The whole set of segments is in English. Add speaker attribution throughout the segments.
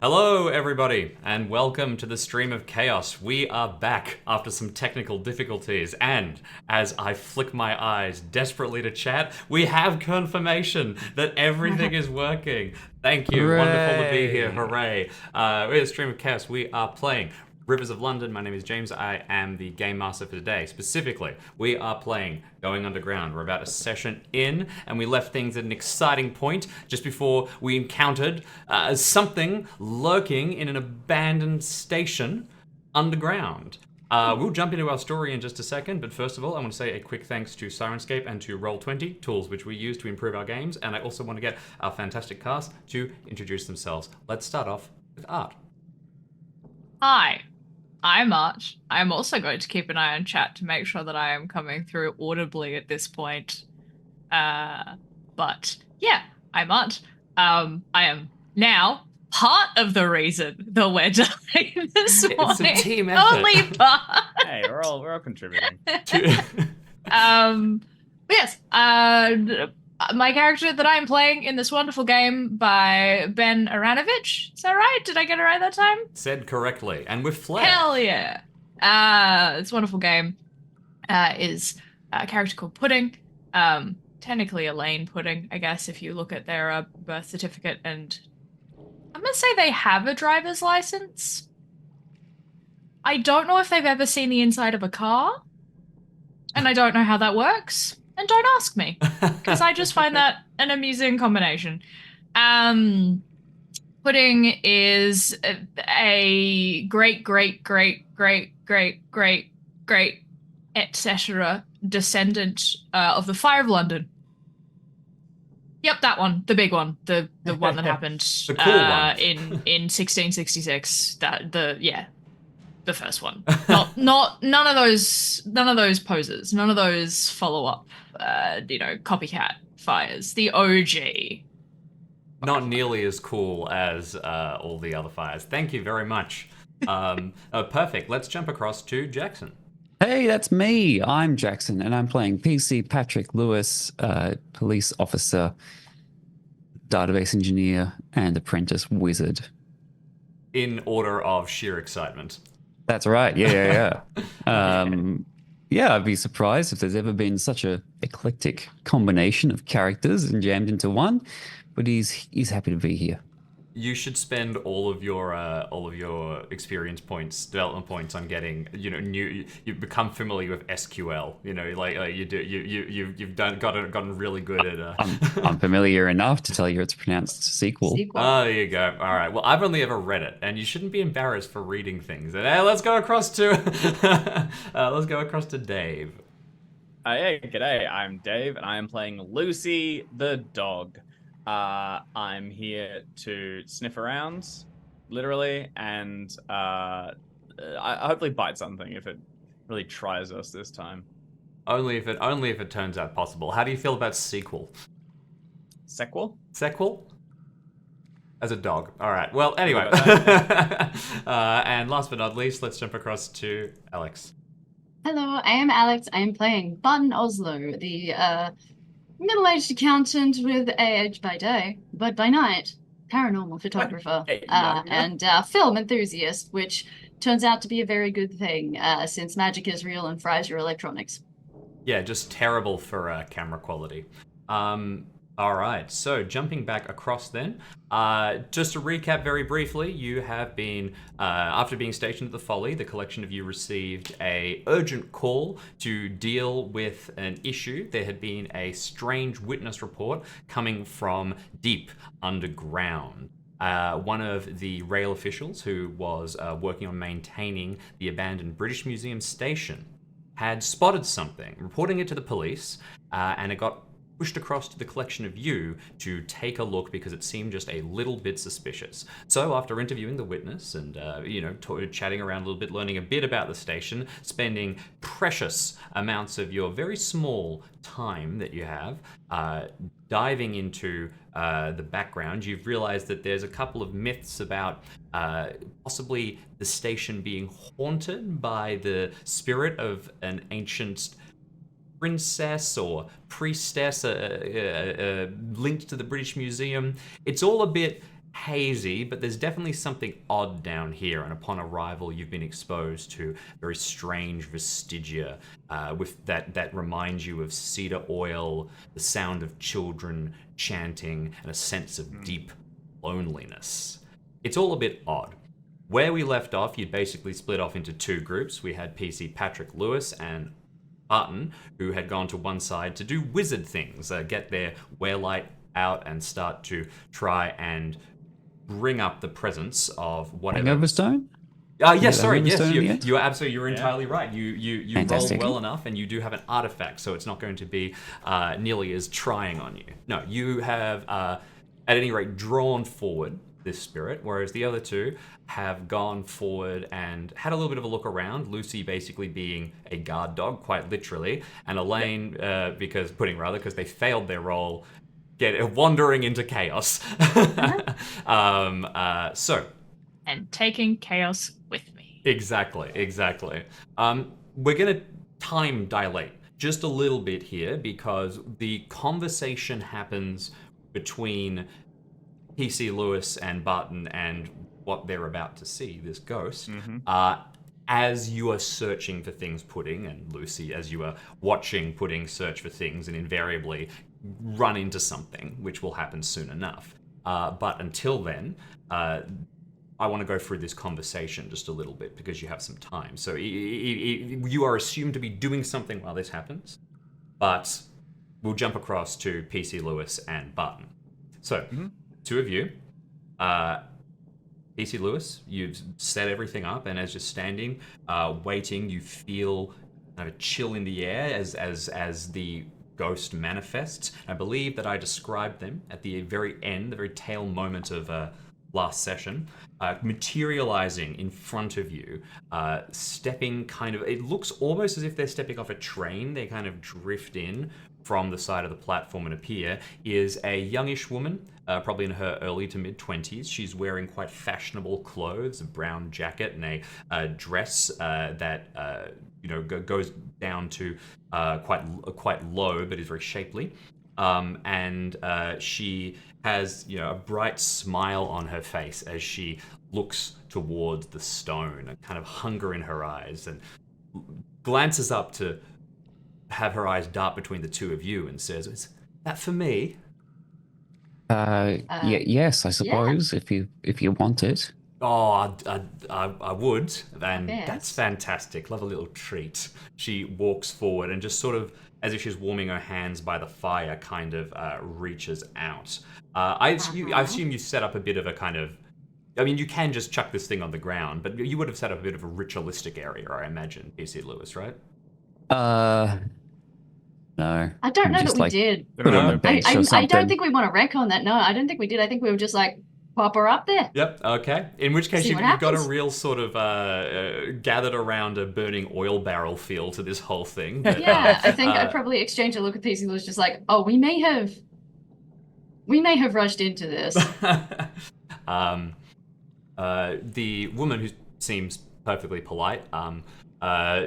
Speaker 1: Hello, everybody, and welcome to the Stream of Chaos. We are back after some technical difficulties, and as I flick my eyes desperately to chat, we have confirmation that everything is working. Thank you.
Speaker 2: Hooray.
Speaker 1: Wonderful to be here. Hooray. We're the Stream of Chaos. We are playing Rivers of London. My name is James. I am the Game Master for today. Specifically, we are playing Going Underground. We're about a session in, and we left things at an exciting point just before we encountered something lurking in an abandoned station underground. We'll jump into our story in just a second, but first of all, I want to say a quick thanks to Sirenscape and to Roll20, tools which we use to improve our games, and I also want to get our fantastic cast to introduce themselves. Let's start off with Art.
Speaker 3: Hi, I'm Art. I'm also going to keep an eye on chat to make sure that I am coming through audibly at this point. But yeah, I'm Art. I am now part of the reason that we're doing this
Speaker 1: It's
Speaker 3: morning.
Speaker 1: a team effort.
Speaker 3: Only part.
Speaker 2: Hey, we're all contributing.
Speaker 3: But yes, my character that I'm playing in this wonderful game by Ben Aranovich. Is that right? Did I get it right that time?
Speaker 1: Said correctly, and with flair.
Speaker 3: Hell yeah. This wonderful game is a character called Pudding. Technically Elaine Pudding, I guess, if you look at their birth certificate, and I'm going to say they have a driver's license. I don't know if they've ever seen the inside of a car, and I don't know how that works. And don't ask me, because I just find that an amusing combination. Pudding is a great, etc. descendant of the Fire of London. Yep, that one, the big one, the one that happened
Speaker 1: The cool one.
Speaker 3: in 1666. The first one. None of those poses, none of those follow up, copycat fires. The OG.
Speaker 1: Not nearly as cool as all the other fires. Thank you very much. Perfect. Let's jump across to Jackson.
Speaker 2: Hey, that's me. I'm Jackson, and I'm playing PC Patrick Lewis, police officer, database engineer, and apprentice wizard.
Speaker 1: In order of sheer excitement.
Speaker 2: That's right. Yeah. I'd be surprised if there's ever been such a eclectic combination of characters and jammed into one. But he's happy to be here.
Speaker 1: You should spend all of your experience points, development points on getting, you become familiar with SQL. You've gotten really good at.
Speaker 2: I'm familiar enough to tell you it's pronounced sequel.
Speaker 1: Oh, there you go. All right. Well, I've only ever read it, and you shouldn't be embarrassed for reading things. And let's go across to Dave.
Speaker 4: Hey, g'day. I'm Dave, and I am playing Lucy the dog. I'm here to sniff around, literally, and I hopefully bite something if it really tries us this time.
Speaker 1: Only if it turns out possible. How do you feel about sequel?
Speaker 4: Sequel?
Speaker 1: Sequel? As a dog. All right. Well, anyway. And last but not least, let's jump across to Alex.
Speaker 5: Hello, I am Alex. I am playing Button Oslo, the middle-aged accountant with age by day, but by night, paranormal photographer and film enthusiast, which turns out to be a very good thing since magic is real and fries your electronics.
Speaker 1: Yeah, just terrible for camera quality. All right, so jumping back across then, just to recap very briefly, you have been, after being stationed at the Folly, the collection of you received a urgent call to deal with an issue. There had been a strange witness report coming from deep underground. One of the rail officials who was working on maintaining the abandoned British Museum station had spotted something, reporting it to the police, and it got pushed across to the collection of you to take a look because it seemed just a little bit suspicious. So after interviewing the witness and, chatting around a little bit, learning a bit about the station, spending precious amounts of your very small time that you have, diving into the background, you've realized that there's a couple of myths about possibly the station being haunted by the spirit of an ancient princess or priestess linked to the British Museum. It's all a bit hazy, but there's definitely something odd down here. And upon arrival, you've been exposed to very strange vestigia with that reminds you of cedar oil, the sound of children chanting, and a sense of deep loneliness. It's all a bit odd. Where we left off, you'd basically split off into two groups. We had PC Patrick Lewis and Barton, who had gone to one side to do wizard things, get their wearlight out and start to try and bring up the presence of whatever.
Speaker 2: Hangover stone?
Speaker 1: Yes, sorry,
Speaker 2: Hangover
Speaker 1: yes,
Speaker 2: stone in the end?
Speaker 1: you're absolutely, you're entirely right. You rolled
Speaker 2: Fantastic.
Speaker 1: well enough, and you do have an artifact, so it's not going to be nearly as trying on you. No, you have, at any rate, drawn forward this spirit, whereas the other two have gone forward and had a little bit of a look around. Lucy basically being a guard dog, quite literally, and Elaine, because they failed their role, wandering into chaos.
Speaker 3: And taking chaos with me.
Speaker 1: Exactly. We're going to time dilate just a little bit here because the conversation happens between PC Lewis and Barton and what they're about to see, this ghost, as you are searching for things Pudding, and Lucy as you are watching Pudding search for things and invariably run into something, which will happen soon enough. But until then, I want to go through this conversation just a little bit because you have some time. So you are assumed to be doing something while this happens, but we'll jump across to PC Lewis and Barton. So, two of you, PC Lewis, you've set everything up, and as you're standing, waiting, you feel kind of a chill in the air as the ghost manifests. I believe that I described them at the very end, the very tail moment of last session, materializing in front of you, stepping kind of, it looks almost as if they're stepping off a train. They kind of drift in from the side of the platform and appear, is a youngish woman, probably in her early to mid-20s. She's wearing quite fashionable clothes, a brown jacket and a dress that goes down to quite low, but is very shapely. And she has a bright smile on her face as she looks towards the stone, a kind of hunger in her eyes, and glances up to have her eyes dart between the two of you and says, "Is that for me?"
Speaker 2: Yes, I suppose, if you want it.
Speaker 1: Oh, I would, and
Speaker 5: Yes.
Speaker 1: that's fantastic. Love a little treat. She walks forward and just sort of, as if she's warming her hands by the fire, kind of reaches out. I assume you set up a bit of a kind of, I mean, you can just chuck this thing on the ground, but you would have set up a bit of a ritualistic area, I imagine, PC Lewis, right?
Speaker 2: No.
Speaker 5: I don't know
Speaker 2: Just,
Speaker 5: that we
Speaker 2: like,
Speaker 5: did.
Speaker 2: Put on a bench or something.
Speaker 5: I don't think we want to wreck on that. No, I don't think we did. I think we were just like, pop her up there.
Speaker 1: Yep, okay. In which case,
Speaker 5: See
Speaker 1: you've
Speaker 5: what
Speaker 1: got a
Speaker 5: happens.
Speaker 1: real sort of gathered around a burning oil barrel feel to this whole thing. But,
Speaker 5: Yeah, I think I'd probably exchange a look at these and was just like, oh, we may have rushed into this.
Speaker 1: The woman who seems perfectly polite,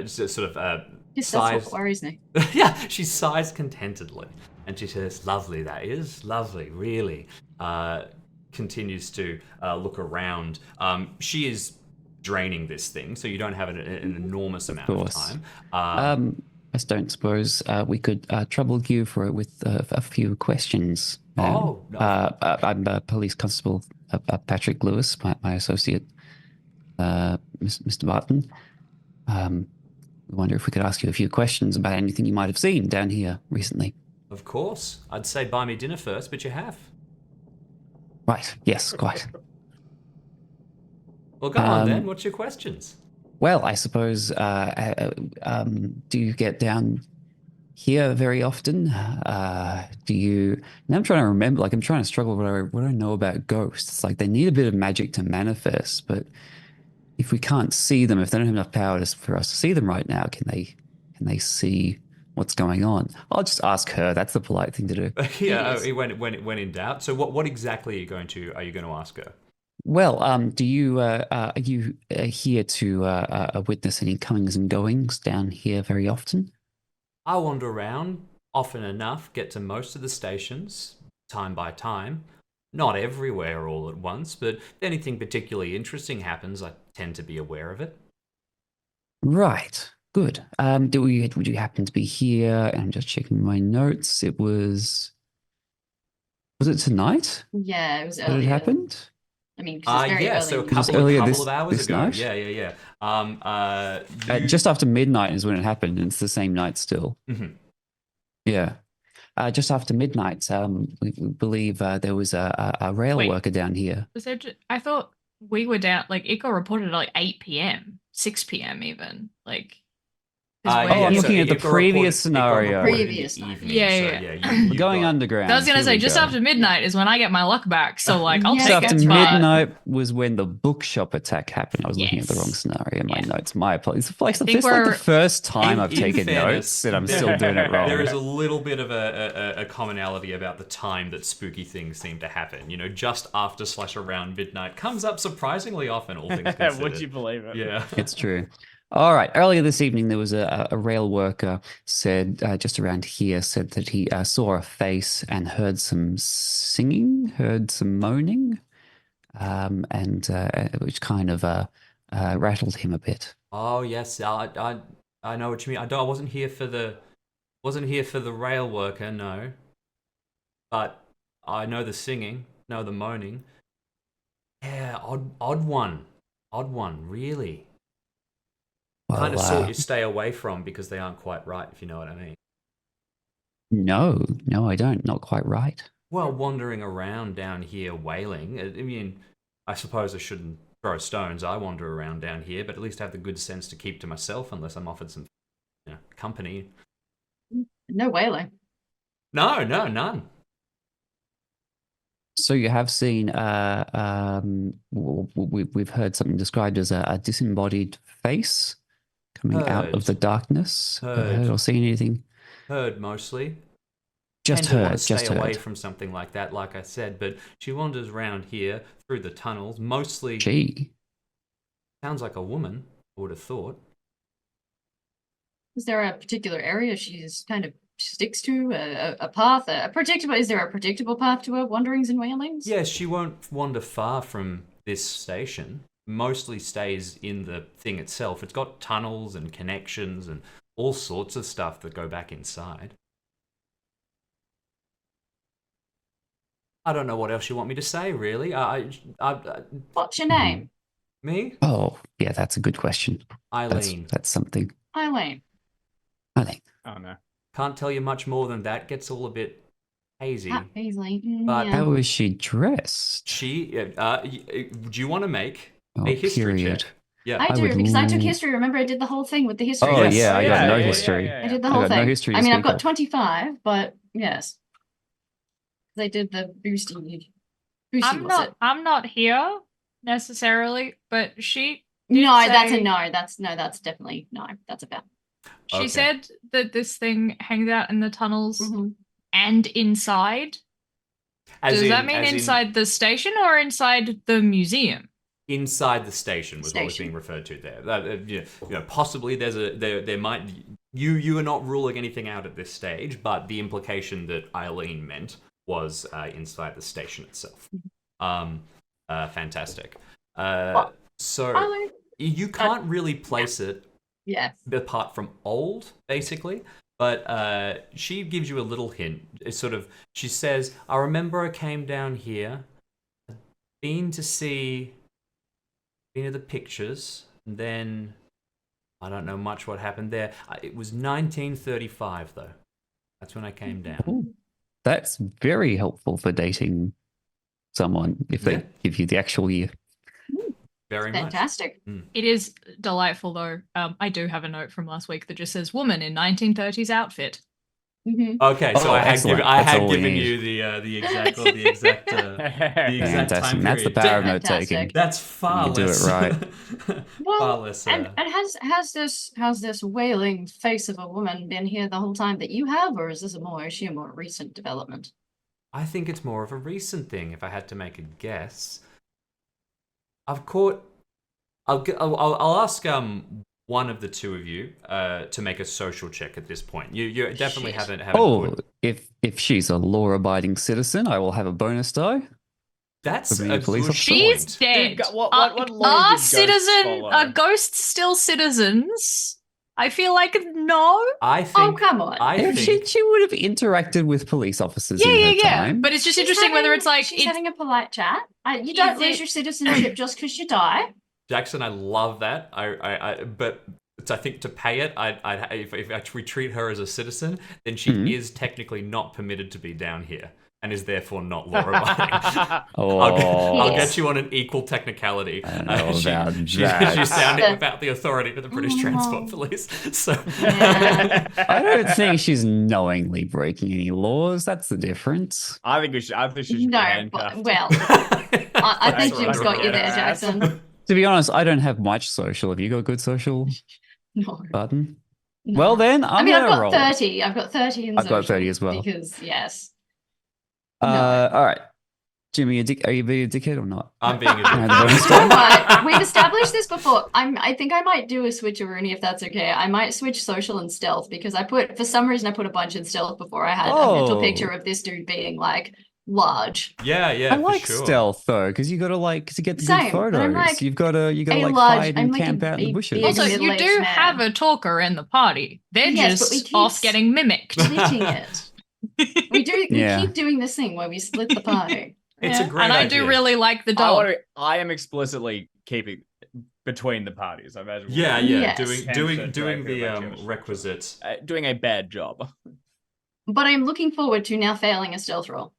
Speaker 1: sort of
Speaker 5: Yes, that's
Speaker 1: sighs.
Speaker 5: what worries me.
Speaker 1: Yeah, she sighs contentedly, and she says, "Lovely, that is lovely, really." Continues to look around. She is draining this thing, so you don't have an enormous amount of
Speaker 2: course.
Speaker 1: time.
Speaker 2: I don't suppose we could trouble you with a few questions.
Speaker 1: Oh, no.
Speaker 2: I'm Police Constable Patrick Lewis, my associate, Mr. Barton. We wonder if we could ask you a few questions about anything you might have seen down here recently.
Speaker 1: Of course. I'd say buy me dinner first, but you have.
Speaker 2: Right, yes, quite.
Speaker 1: Well, go on then. What's your questions?
Speaker 2: Well, I suppose, do you get down here very often? Do you... Now I'm trying to remember, I'm trying to struggle with what I know about ghosts. They need a bit of magic to manifest, but if we can't see them, if they don't have enough power for us to see them right now, can they see what's going on? I'll just ask her. That's the polite thing to do.
Speaker 1: Yeah, when in doubt. So what exactly are you going to ask her?
Speaker 2: Well, are you here to witness any comings and goings down here very often?
Speaker 1: I wander around often enough, get to most of the stations, time by time. not everywhere all at once, but if anything particularly interesting happens, I tend to be aware of it.
Speaker 2: Right. Good. Would you happen to be here? And I'm just checking my notes. It was it tonight
Speaker 5: Yeah, it was
Speaker 2: that it
Speaker 5: earlier.
Speaker 2: happened?
Speaker 5: I mean, because it's very
Speaker 1: Yeah,
Speaker 5: early.
Speaker 1: so a
Speaker 5: in the
Speaker 2: Just
Speaker 1: couple,
Speaker 5: morning.
Speaker 2: earlier
Speaker 1: couple of hours
Speaker 2: this
Speaker 1: ago.
Speaker 2: night?
Speaker 1: Yeah.
Speaker 2: Just after midnight is when it happened, and it's the same night still.
Speaker 1: Mhm.
Speaker 2: Yeah. Just after midnight, we believe there was a rail
Speaker 3: Wait.
Speaker 2: worker down here.
Speaker 3: Was there? I thought we were down. Like it got reported at like 8 p.m., 6 p.m. even. Like. 'cause
Speaker 2: Oh, I'm looking at the previous scenario.
Speaker 5: Previous night.
Speaker 3: Yeah.
Speaker 2: We're going underground.
Speaker 3: I was gonna
Speaker 2: Here
Speaker 3: say
Speaker 2: we
Speaker 3: just
Speaker 2: go.
Speaker 3: after midnight is when I get my luck back. So like I'll
Speaker 5: Yes,
Speaker 2: Just
Speaker 3: take
Speaker 2: after
Speaker 3: it. But
Speaker 2: midnight was when the bookshop attack happened. I was looking at the
Speaker 3: Yes.
Speaker 2: wrong scenario in my
Speaker 3: Yeah.
Speaker 2: notes. My apologies. It's like,
Speaker 3: I think
Speaker 2: it's like the
Speaker 3: we're-
Speaker 2: first time
Speaker 1: In-
Speaker 2: I've
Speaker 1: in
Speaker 2: taken
Speaker 1: fairness,
Speaker 2: notes and I'm
Speaker 1: there-
Speaker 2: still doing it wrong.
Speaker 1: There is a little bit of a commonality about the time that spooky things seem to happen. You know, just after / around midnight comes up surprisingly often, all things considered.
Speaker 4: Would you believe it?
Speaker 1: Yeah.
Speaker 2: It's true. All right. Earlier this evening, there was a rail worker said just around here said that he saw a face and heard some singing, heard some moaning, and which kind of rattled him a bit.
Speaker 1: Oh yes, I know what you mean. I wasn't here for the rail worker, no. But I know the singing, know the moaning. Yeah, odd one, really. Kind of sort you stay away from because they aren't quite right, if you know what I mean.
Speaker 2: No, I don't. Not quite right.
Speaker 1: Well, wandering around down here wailing, I mean, I suppose I shouldn't throw stones. I wander around down here, but at least have the good sense to keep to myself unless I'm offered some, company.
Speaker 5: No whaling.
Speaker 1: No, none.
Speaker 2: So you have seen, we've heard something described as a disembodied face coming out of the darkness. Heard or seen anything?
Speaker 1: Heard mostly.
Speaker 2: Just
Speaker 1: Tend to want
Speaker 2: heard.
Speaker 1: to
Speaker 2: Just
Speaker 1: stay away
Speaker 2: heard.
Speaker 1: from something like that, like I said. But she wanders around here through the tunnels. Mostly,
Speaker 2: Gee.
Speaker 1: sounds like a woman. I would have thought.
Speaker 5: Is there a particular area she's kind of sticks to? A path? Is there a predictable path to her wanderings and wailings?
Speaker 1: Yes, she won't wander far from this station. Mostly stays in the thing itself. It's got tunnels and connections and all sorts of stuff that go back inside. I don't know what else you want me to say, really.
Speaker 5: What's your name?
Speaker 1: Me?
Speaker 2: Oh, yeah, that's a good question.
Speaker 1: Eileen.
Speaker 2: That's something.
Speaker 5: Eileen.
Speaker 2: Eileen.
Speaker 4: Oh no.
Speaker 1: Can't tell you much more than that. Gets all a bit hazy.
Speaker 5: Paisley.
Speaker 1: But-
Speaker 5: Yeah.
Speaker 2: How is she dressed?
Speaker 1: She, do you want to make
Speaker 2: Oh,
Speaker 1: a history
Speaker 2: period.
Speaker 1: check? Yeah.
Speaker 5: I
Speaker 2: I
Speaker 5: do,
Speaker 2: would
Speaker 5: because I took
Speaker 2: l-
Speaker 5: history. Remember, I did the whole thing with the history.
Speaker 2: Oh,
Speaker 1: Yes.
Speaker 2: yeah, I got no
Speaker 4: yeah,
Speaker 2: history.
Speaker 4: yeah,
Speaker 5: I
Speaker 4: yeah.
Speaker 5: did the
Speaker 2: I
Speaker 5: whole
Speaker 2: got no
Speaker 5: thing.
Speaker 2: history
Speaker 5: I
Speaker 2: to
Speaker 5: mean, I've
Speaker 2: speak
Speaker 5: got
Speaker 2: of.
Speaker 5: 25, but yes. They did the boosty. Boosty was it?
Speaker 3: I'm not here necessarily, but she did
Speaker 5: No, that's a
Speaker 3: say-
Speaker 5: no. That's definitely no. That's a bad.
Speaker 3: She
Speaker 1: Okay.
Speaker 3: said that this thing hangs out in the tunnels
Speaker 5: Mhm.
Speaker 3: and inside. Does that mean inside the station or inside the museum?
Speaker 1: Inside the station was what was
Speaker 5: Station.
Speaker 1: being referred to there. Possibly there might you are not ruling anything out at this stage, but the implication that Eileen meant was inside the station itself. Fantastic. So
Speaker 5: Eileen.
Speaker 1: you can't really place it
Speaker 5: Yeah.
Speaker 1: apart from old, basically. But she gives you a little hint. It's sort of, she says, I remember I came down here, been to the pictures, and then I don't know much what happened there. It was 1935, though. That's when I came down.
Speaker 2: Ooh, that's very helpful for dating someone if they
Speaker 1: Yeah.
Speaker 2: give you the actual year.
Speaker 1: Very much.
Speaker 5: Fantastic.
Speaker 3: It is delightful though. I do have a note from last week that just says "woman in 1930s outfit."
Speaker 5: Hmm.
Speaker 1: Okay, so
Speaker 2: Oh,
Speaker 1: I had
Speaker 2: excellent.
Speaker 1: I
Speaker 2: That's
Speaker 1: had
Speaker 2: all we
Speaker 1: given
Speaker 2: need.
Speaker 1: you the exact exact
Speaker 2: Fantastic.
Speaker 1: time
Speaker 2: That's the
Speaker 1: period.
Speaker 2: power of note
Speaker 5: Fantastic.
Speaker 2: taking.
Speaker 1: That's far
Speaker 2: You do it
Speaker 1: less.
Speaker 2: right.
Speaker 5: Well,
Speaker 1: far less.
Speaker 5: and has this wailing face of a woman been here the whole time that you have, or is she a more recent development?
Speaker 1: I think it's more of a recent thing. If I had to make a guess, I've caught. I'll ask one of the two of you to make a social check at this point. You definitely
Speaker 5: Shit.
Speaker 1: haven't
Speaker 2: Oh,
Speaker 1: put-
Speaker 2: if she's a law-abiding citizen, I will have a bonus die.
Speaker 1: That's
Speaker 2: For being
Speaker 1: a
Speaker 2: a police
Speaker 1: good
Speaker 2: officer?
Speaker 3: She's
Speaker 1: point.
Speaker 3: dead.
Speaker 4: Dude, what law
Speaker 3: Are
Speaker 4: did ghosts follow?
Speaker 3: Are ghosts still citizens? I feel like no.
Speaker 1: I think.
Speaker 5: come on.
Speaker 1: I
Speaker 2: If
Speaker 1: think.
Speaker 2: she would have interacted with police officers
Speaker 3: Yeah,
Speaker 2: in her
Speaker 3: yeah.
Speaker 2: time.
Speaker 3: But it's just
Speaker 5: She's
Speaker 3: interesting whether
Speaker 5: having-
Speaker 3: it's like
Speaker 5: she's having a polite chat. You don't
Speaker 3: Is
Speaker 5: lose
Speaker 3: it-
Speaker 5: your citizenship just because you die.
Speaker 1: Jackson, I love that. But I think to pay it, if we treat her as a citizen, then she is technically not permitted to be down here and is therefore not law-abiding.
Speaker 2: Oh,
Speaker 1: I'll
Speaker 5: Yes.
Speaker 1: get you on an equal technicality.
Speaker 2: I don't know about that.
Speaker 1: She's sounding about the authority of the British Transport Police. So
Speaker 5: Yeah.
Speaker 2: I don't think she's knowingly breaking any laws. That's the difference.
Speaker 4: I think she should be
Speaker 5: No,
Speaker 4: handcuffed.
Speaker 5: but, well, I think
Speaker 1: That's
Speaker 5: Jim's
Speaker 1: right.
Speaker 5: got you there,
Speaker 4: Yeah.
Speaker 5: Jackson.
Speaker 2: To be honest, I don't have much social. Have you got good social,
Speaker 5: No.
Speaker 2: Button?
Speaker 5: no.
Speaker 2: Well, then I'm
Speaker 5: I've
Speaker 2: gonna
Speaker 5: got
Speaker 2: roll.
Speaker 5: 30. I've got 30 in
Speaker 2: I've got
Speaker 5: social
Speaker 2: 30 as well.
Speaker 5: Because, yes.
Speaker 2: All right. Jimmy, are you being a dickhead or not?
Speaker 1: I'm being a
Speaker 2: Can I have the
Speaker 1: dick.
Speaker 2: bonus
Speaker 5: You know
Speaker 2: die?
Speaker 5: what? We've established this before. I think I might do a switcheroonie if that's okay. I might switch social and stealth because for some reason I put a bunch in stealth before I had a mental
Speaker 2: Oh.
Speaker 5: picture of this dude being like large.
Speaker 1: Yeah,
Speaker 2: I
Speaker 1: for
Speaker 2: like
Speaker 1: sure.
Speaker 2: stealth though, because you gotta to get the
Speaker 5: Same,
Speaker 2: good
Speaker 5: but I'm
Speaker 2: photos.
Speaker 5: like
Speaker 2: you gotta
Speaker 5: a
Speaker 2: like
Speaker 5: large-
Speaker 2: hide
Speaker 5: I'm
Speaker 2: and
Speaker 5: like
Speaker 2: camp
Speaker 5: a
Speaker 2: out in the
Speaker 5: big-
Speaker 2: bushes.
Speaker 5: big
Speaker 3: Also, you
Speaker 5: middle-aged
Speaker 3: do
Speaker 5: man.
Speaker 3: have a talker in the party. They're
Speaker 5: Yes, but
Speaker 3: just
Speaker 5: we
Speaker 3: off
Speaker 5: keep
Speaker 3: getting mimicked.
Speaker 5: Splitting it. We
Speaker 2: Yeah.
Speaker 5: keep doing this thing where we split the party.
Speaker 1: It's a great
Speaker 3: and I
Speaker 1: idea.
Speaker 3: do really like the dog.
Speaker 4: I am explicitly keeping between the parties. I imagine.
Speaker 1: Yeah,
Speaker 5: Yes.
Speaker 1: doing
Speaker 4: Tension,
Speaker 1: the
Speaker 4: right,
Speaker 1: requisite.
Speaker 4: Doing a bad job.
Speaker 5: But I'm looking forward to now failing a stealth roll.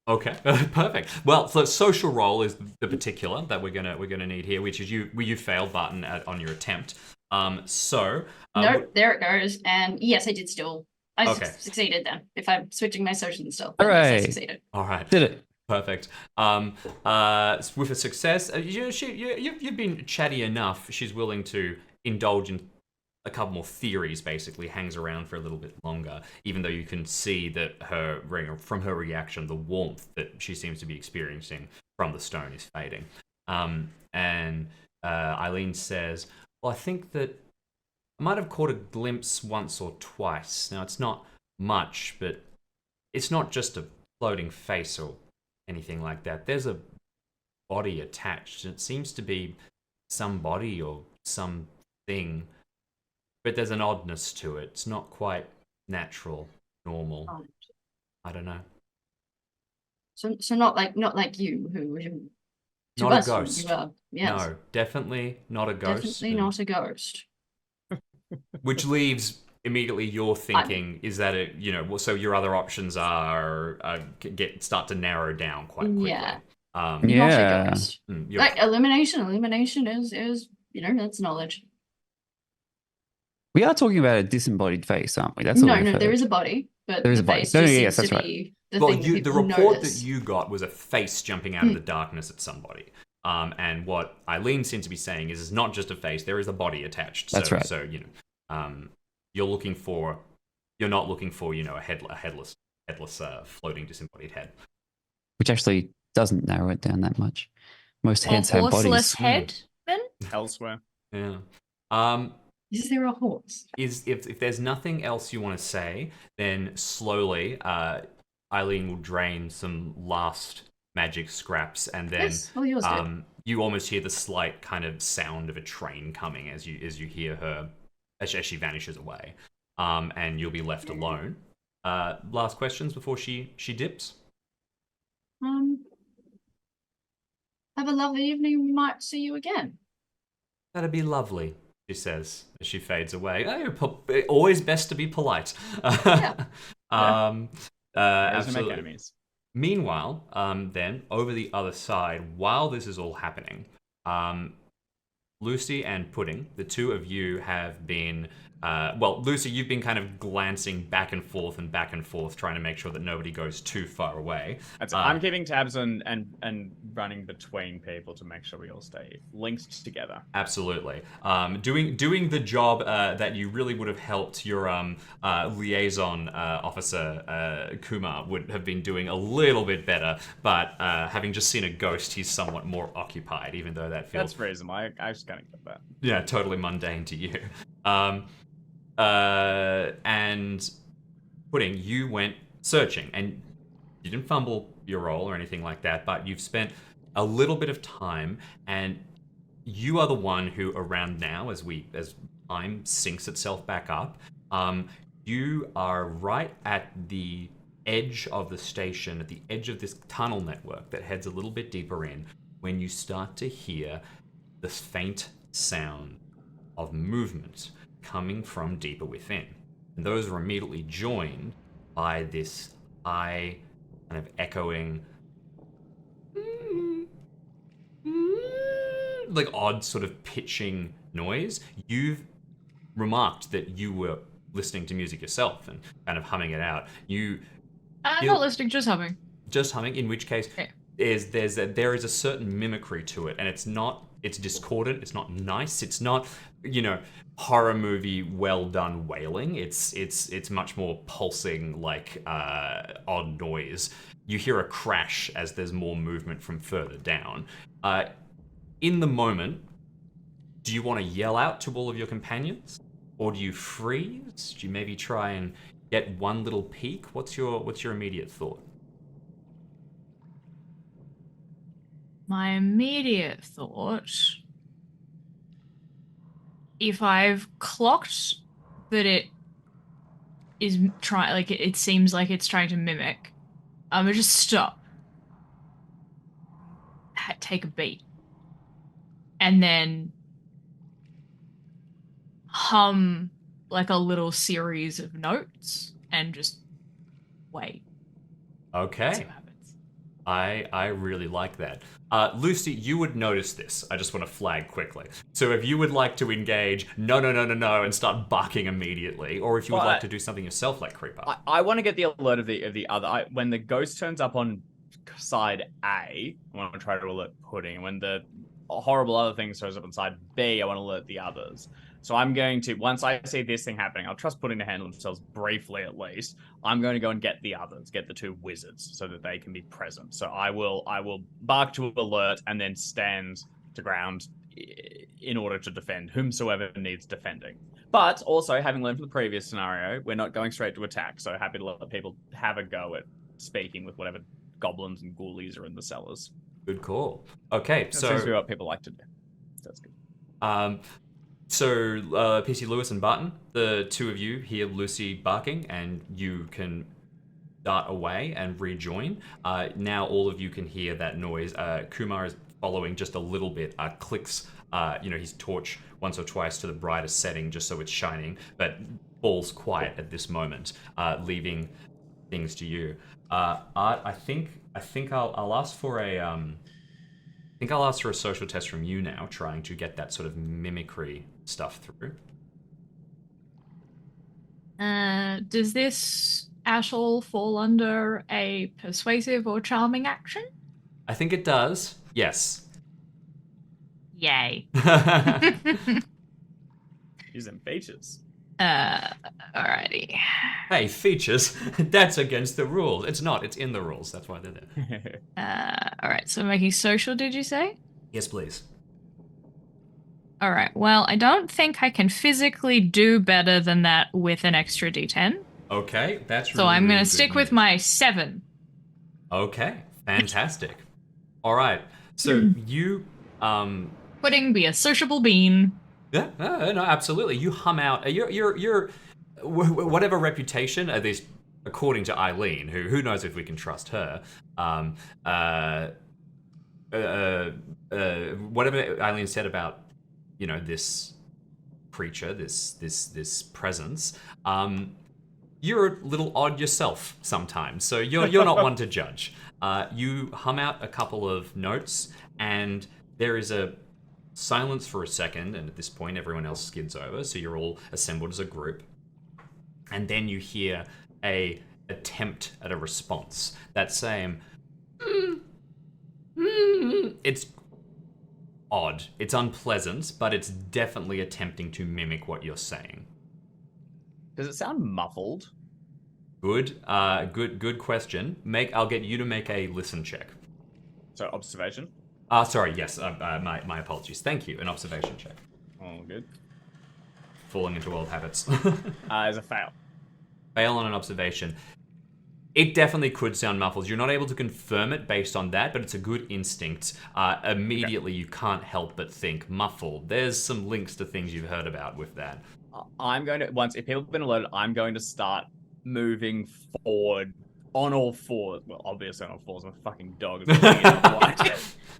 Speaker 1: Okay, perfect. Well, so social role is the particular that we're gonna need here, which is you failed Barton on your attempt.
Speaker 5: Nope, there it goes. And yes, I did still. I
Speaker 1: Okay.
Speaker 5: succeeded then. If I'm switching my social and stealth, then yes,
Speaker 2: Hooray.
Speaker 5: I succeeded.
Speaker 1: All right,
Speaker 2: Did it.
Speaker 1: perfect. With a success, you've been chatty enough. She's willing to indulge in a couple more theories. Basically, hangs around for a little bit longer, even though you can see that from her reaction, the warmth that she seems to be experiencing from the stone is fading. And Eileen says, "Well, I think that I might have caught a glimpse once or twice. Now, it's not much, but it's not just a floating face or anything like that. There's a body attached, and it seems to be somebody or something, but there's an oddness to it. It's not quite natural, normal.
Speaker 5: Oh.
Speaker 1: I don't know.
Speaker 5: So not like you who to
Speaker 1: Not a
Speaker 5: us,
Speaker 1: ghost.
Speaker 5: You are, yes.
Speaker 1: No, definitely not a ghost.
Speaker 5: Definitely
Speaker 1: and-
Speaker 5: not a ghost.
Speaker 1: Which leaves immediately your thinking is that so your other options are start to narrow down quite quickly.
Speaker 5: Yeah.
Speaker 1: Yeah.
Speaker 5: Not
Speaker 2: Yeah.
Speaker 5: a ghost.
Speaker 1: You're-
Speaker 5: Like elimination is that's knowledge.
Speaker 2: We are talking about a disembodied face, aren't we? That's all
Speaker 5: No,
Speaker 2: we've
Speaker 5: no, there
Speaker 2: heard.
Speaker 5: is a body, but
Speaker 2: There is
Speaker 5: the
Speaker 2: a body.
Speaker 5: face
Speaker 2: No,
Speaker 5: just
Speaker 2: yes,
Speaker 5: seems
Speaker 2: that's
Speaker 5: to be the
Speaker 1: well,
Speaker 5: thing that
Speaker 1: the
Speaker 5: people
Speaker 1: report
Speaker 5: notice.
Speaker 1: that you got was a face jumping out of the darkness at somebody. And what Eileen seems to be saying is it's not just a face; there is a body attached.
Speaker 2: That's right.
Speaker 1: So you're not looking for a headless floating disembodied head.
Speaker 2: Which actually doesn't narrow it down that much. Most
Speaker 3: Or
Speaker 2: heads have
Speaker 3: horseless
Speaker 2: bodies.
Speaker 3: head, then?
Speaker 4: Elsewhere.
Speaker 1: Yeah.
Speaker 5: Is there a horse?
Speaker 1: If there's nothing else you want to say, then slowly Eileen will drain some last magic scraps, and then
Speaker 5: Yes, all yours, dude.
Speaker 1: you almost hear the slight kind of sound of a train coming as you hear her as she vanishes away, and you'll be left alone. Last questions before she dips.
Speaker 5: Have a lovely evening. We might see you again.
Speaker 1: That'd be lovely, she says as she fades away. Always best to be polite.
Speaker 5: Yeah.
Speaker 4: Those who
Speaker 1: Absolutely.
Speaker 4: make enemies.
Speaker 1: Meanwhile, then over the other side, while this is all happening, Lucy and Pudding, the two of you have been. Lucy, you've been kind of glancing back and forth, trying to make sure that nobody goes too far away.
Speaker 4: I'm keeping tabs on and running between people to make sure we all stay linked together.
Speaker 1: Absolutely. Doing the job that you really would have helped your liaison officer Kumar would have been doing a little bit better, but having just seen a ghost, he's somewhat more occupied, even though that feels
Speaker 4: That's reasonable. I just kind of get that.
Speaker 1: yeah, totally mundane to you. And Pudding, you went searching, and you didn't fumble your roll or anything like that, but you've spent a little bit of time, and you are the one who, around now, as time syncs itself back up, you are right at the edge of the station, at the edge of this tunnel network that heads a little bit deeper in, when you start to hear the faint sound of movement coming from deeper within. And those are immediately joined by this high, kind of echoing, like odd sort of pitching noise. You've remarked that you were listening to music yourself and kind of humming it out.
Speaker 3: Not listening, just humming.
Speaker 1: Just humming, in which case
Speaker 3: Okay.
Speaker 1: there is a certain mimicry to it, and it's discordant, it's not nice, it's not, horror movie well done wailing. It's much more pulsing, like odd noise. You hear a crash as there's more movement from further down. In the moment, do you want to yell out to all of your companions? Or do you freeze? Do you maybe try and get one little peek? What's your immediate thought?
Speaker 3: My immediate thought, if I've clocked that it is trying, like it seems like it's trying to mimic, I'm gonna just stop, take a beat, and then hum like a little series of notes and just wait.
Speaker 1: Okay.
Speaker 3: See what happens.
Speaker 1: I really like that. Lucy, you would notice this. I just want to flag quickly. So if you would like to engage, no, and start barking immediately, or if you would like to do something yourself like creep up.
Speaker 4: I want to get the alert of the other. When the ghost turns up on side A, I want to try to alert Pudding. When the horrible other thing shows up on side B, I want to alert the others. So I'm going to, once I see this thing happening, I'll trust Pudding to handle themselves briefly at least. I'm going to go and get the others, get the two wizards, so that they can be present. So I will bark to alert and then stand to ground in order to defend whomsoever needs defending. But also, having learned from the previous scenario, we're not going straight to attack. So happy to let people have a go at speaking with whatever goblins and ghoulies are in the cellars.
Speaker 1: Good call. Okay,
Speaker 4: That seems to be what people like to do. That's good.
Speaker 1: So PC Lewis and Barton, the two of you hear Lucy barking, and you can dart away and rejoin. Now all of you can hear that noise. Kumar is following just a little bit. Clicks, his torch once or twice to the brightest setting just so it's shining, but falls quiet at this moment, leaving things to you. Art, I think I'll ask for a social test from you now, trying to get that sort of mimicry stuff through.
Speaker 3: Does this at all fall under a persuasive or charming action?
Speaker 1: I think it does. Yes.
Speaker 3: Yay.
Speaker 4: Use them features.
Speaker 3: Alrighty.
Speaker 1: Hey, features. That's against the rules. It's not. It's in the rules. That's why they're there.
Speaker 3: Alright, so making social, did you say?
Speaker 1: Yes, please.
Speaker 3: Alright, well, I don't think I can physically do better than that with an extra d10.
Speaker 1: Okay, that's
Speaker 3: So
Speaker 1: really,
Speaker 3: I'm
Speaker 1: really
Speaker 3: going
Speaker 1: good
Speaker 3: to stick
Speaker 1: news.
Speaker 3: with my 7.
Speaker 1: Okay, fantastic. All right, so you
Speaker 3: Pudding be a sociable bean.
Speaker 1: Yeah, no, absolutely. You hum out. You're whatever reputation, at least according to Eileen, who knows if we can trust her. Whatever Eileen said about this creature, this presence. You're a little odd yourself sometimes, so you're not one to judge. You hum out a couple of notes, and there is a silence for a second, and at this point everyone else skids over, so you're all assembled as a group. And then you hear a attempt at a response. That same it's odd. It's unpleasant, but it's definitely attempting to mimic what you're saying.
Speaker 4: Does it sound muffled?
Speaker 1: Good question. I'll get you to make a listen check.
Speaker 4: So observation?
Speaker 1: Sorry, yes, my apologies. Thank you. An observation check.
Speaker 4: Oh, good.
Speaker 1: Falling into old habits.
Speaker 4: As a fail.
Speaker 1: Fail on an observation. It definitely could sound muffled. You're not able to confirm it based on that, but it's a good instinct. Immediately, you can't help but think muffled. There's some links to things you've heard about with that.
Speaker 4: I'm going to, if people have been alerted, I'm going to start moving forward on all fours. Well, obviously on all fours. I'm a fucking dog.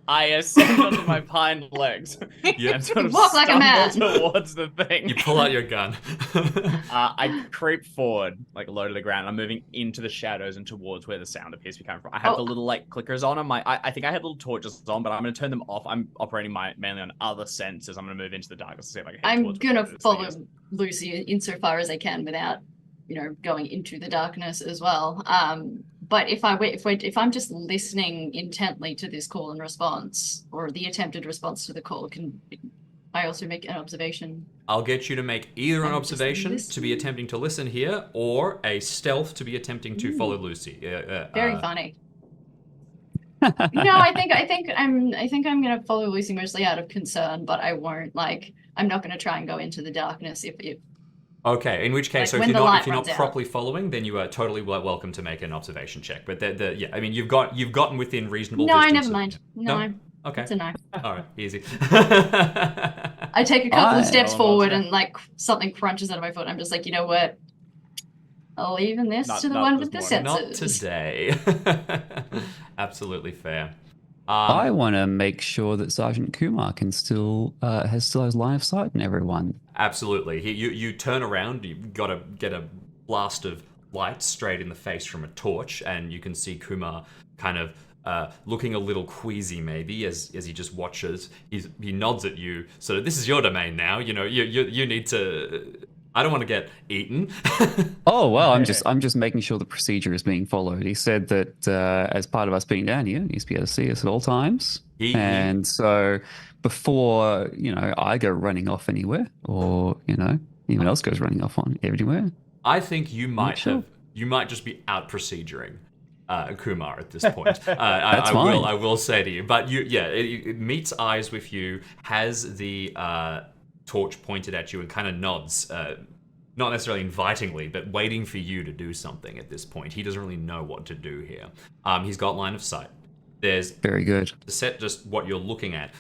Speaker 4: I ascend onto my hind legs and sort of
Speaker 5: Walk like a man.
Speaker 4: towards the thing.
Speaker 1: You pull out your gun.
Speaker 4: I creep forward, like low to the ground. I'm moving into the shadows and towards where the sound appears to be coming from. I have the little like clickers on. I think I had little torches on, but I'm going to turn them off. I'm operating mainly on other senses. I'm going to move into the darkness to see if I can.
Speaker 5: I'm gonna follow Lucy insofar as I can without, going into the darkness as well. But if I'm just listening intently to this call and response, or the attempted response to the call, can I also make an observation?
Speaker 1: I'll get you to make either an observation to be attempting to listen here, or a stealth to be attempting to follow Lucy.
Speaker 5: Very funny. I think I'm gonna follow Lucy mostly out of concern, but I won't I'm not gonna try and go into the darkness if
Speaker 1: Okay, in which case, so if you're not properly following, then you are totally welcome to make an observation check. But I mean, you've gotten within reasonable distance.
Speaker 5: No, never mind. No.
Speaker 1: Okay.
Speaker 5: It's a no.
Speaker 1: All right, easy.
Speaker 5: I take a couple of steps forward and something crunches out of my foot. I'm just like, you know what? I'll leave this to the one with the sensors.
Speaker 1: Not today. Absolutely fair.
Speaker 2: I want to make sure that Sergeant Kumar can still has line of sight on everyone.
Speaker 1: Absolutely. You turn around. You've got to get a blast of light straight in the face from a torch, and you can see Kumar kind of looking a little queasy, maybe, as he just watches. He nods at you. So this is your domain now. You need to. I don't want to get eaten.
Speaker 2: Oh well, I'm just making sure the procedure is being followed. He said that as part of us being down here, he needs to be able to see us at all times. And so before I go running off anywhere, or anyone else goes running off on everywhere,
Speaker 1: I think you might just be out proceduring Kumar at this point. I will say to you, but it meets eyes with you, has the torch pointed at you and kind of nods, not necessarily invitingly, but waiting for you to do something at this point. He doesn't really know what to do here. He's got line of sight. There's
Speaker 2: very good.
Speaker 1: To set just what you're looking at,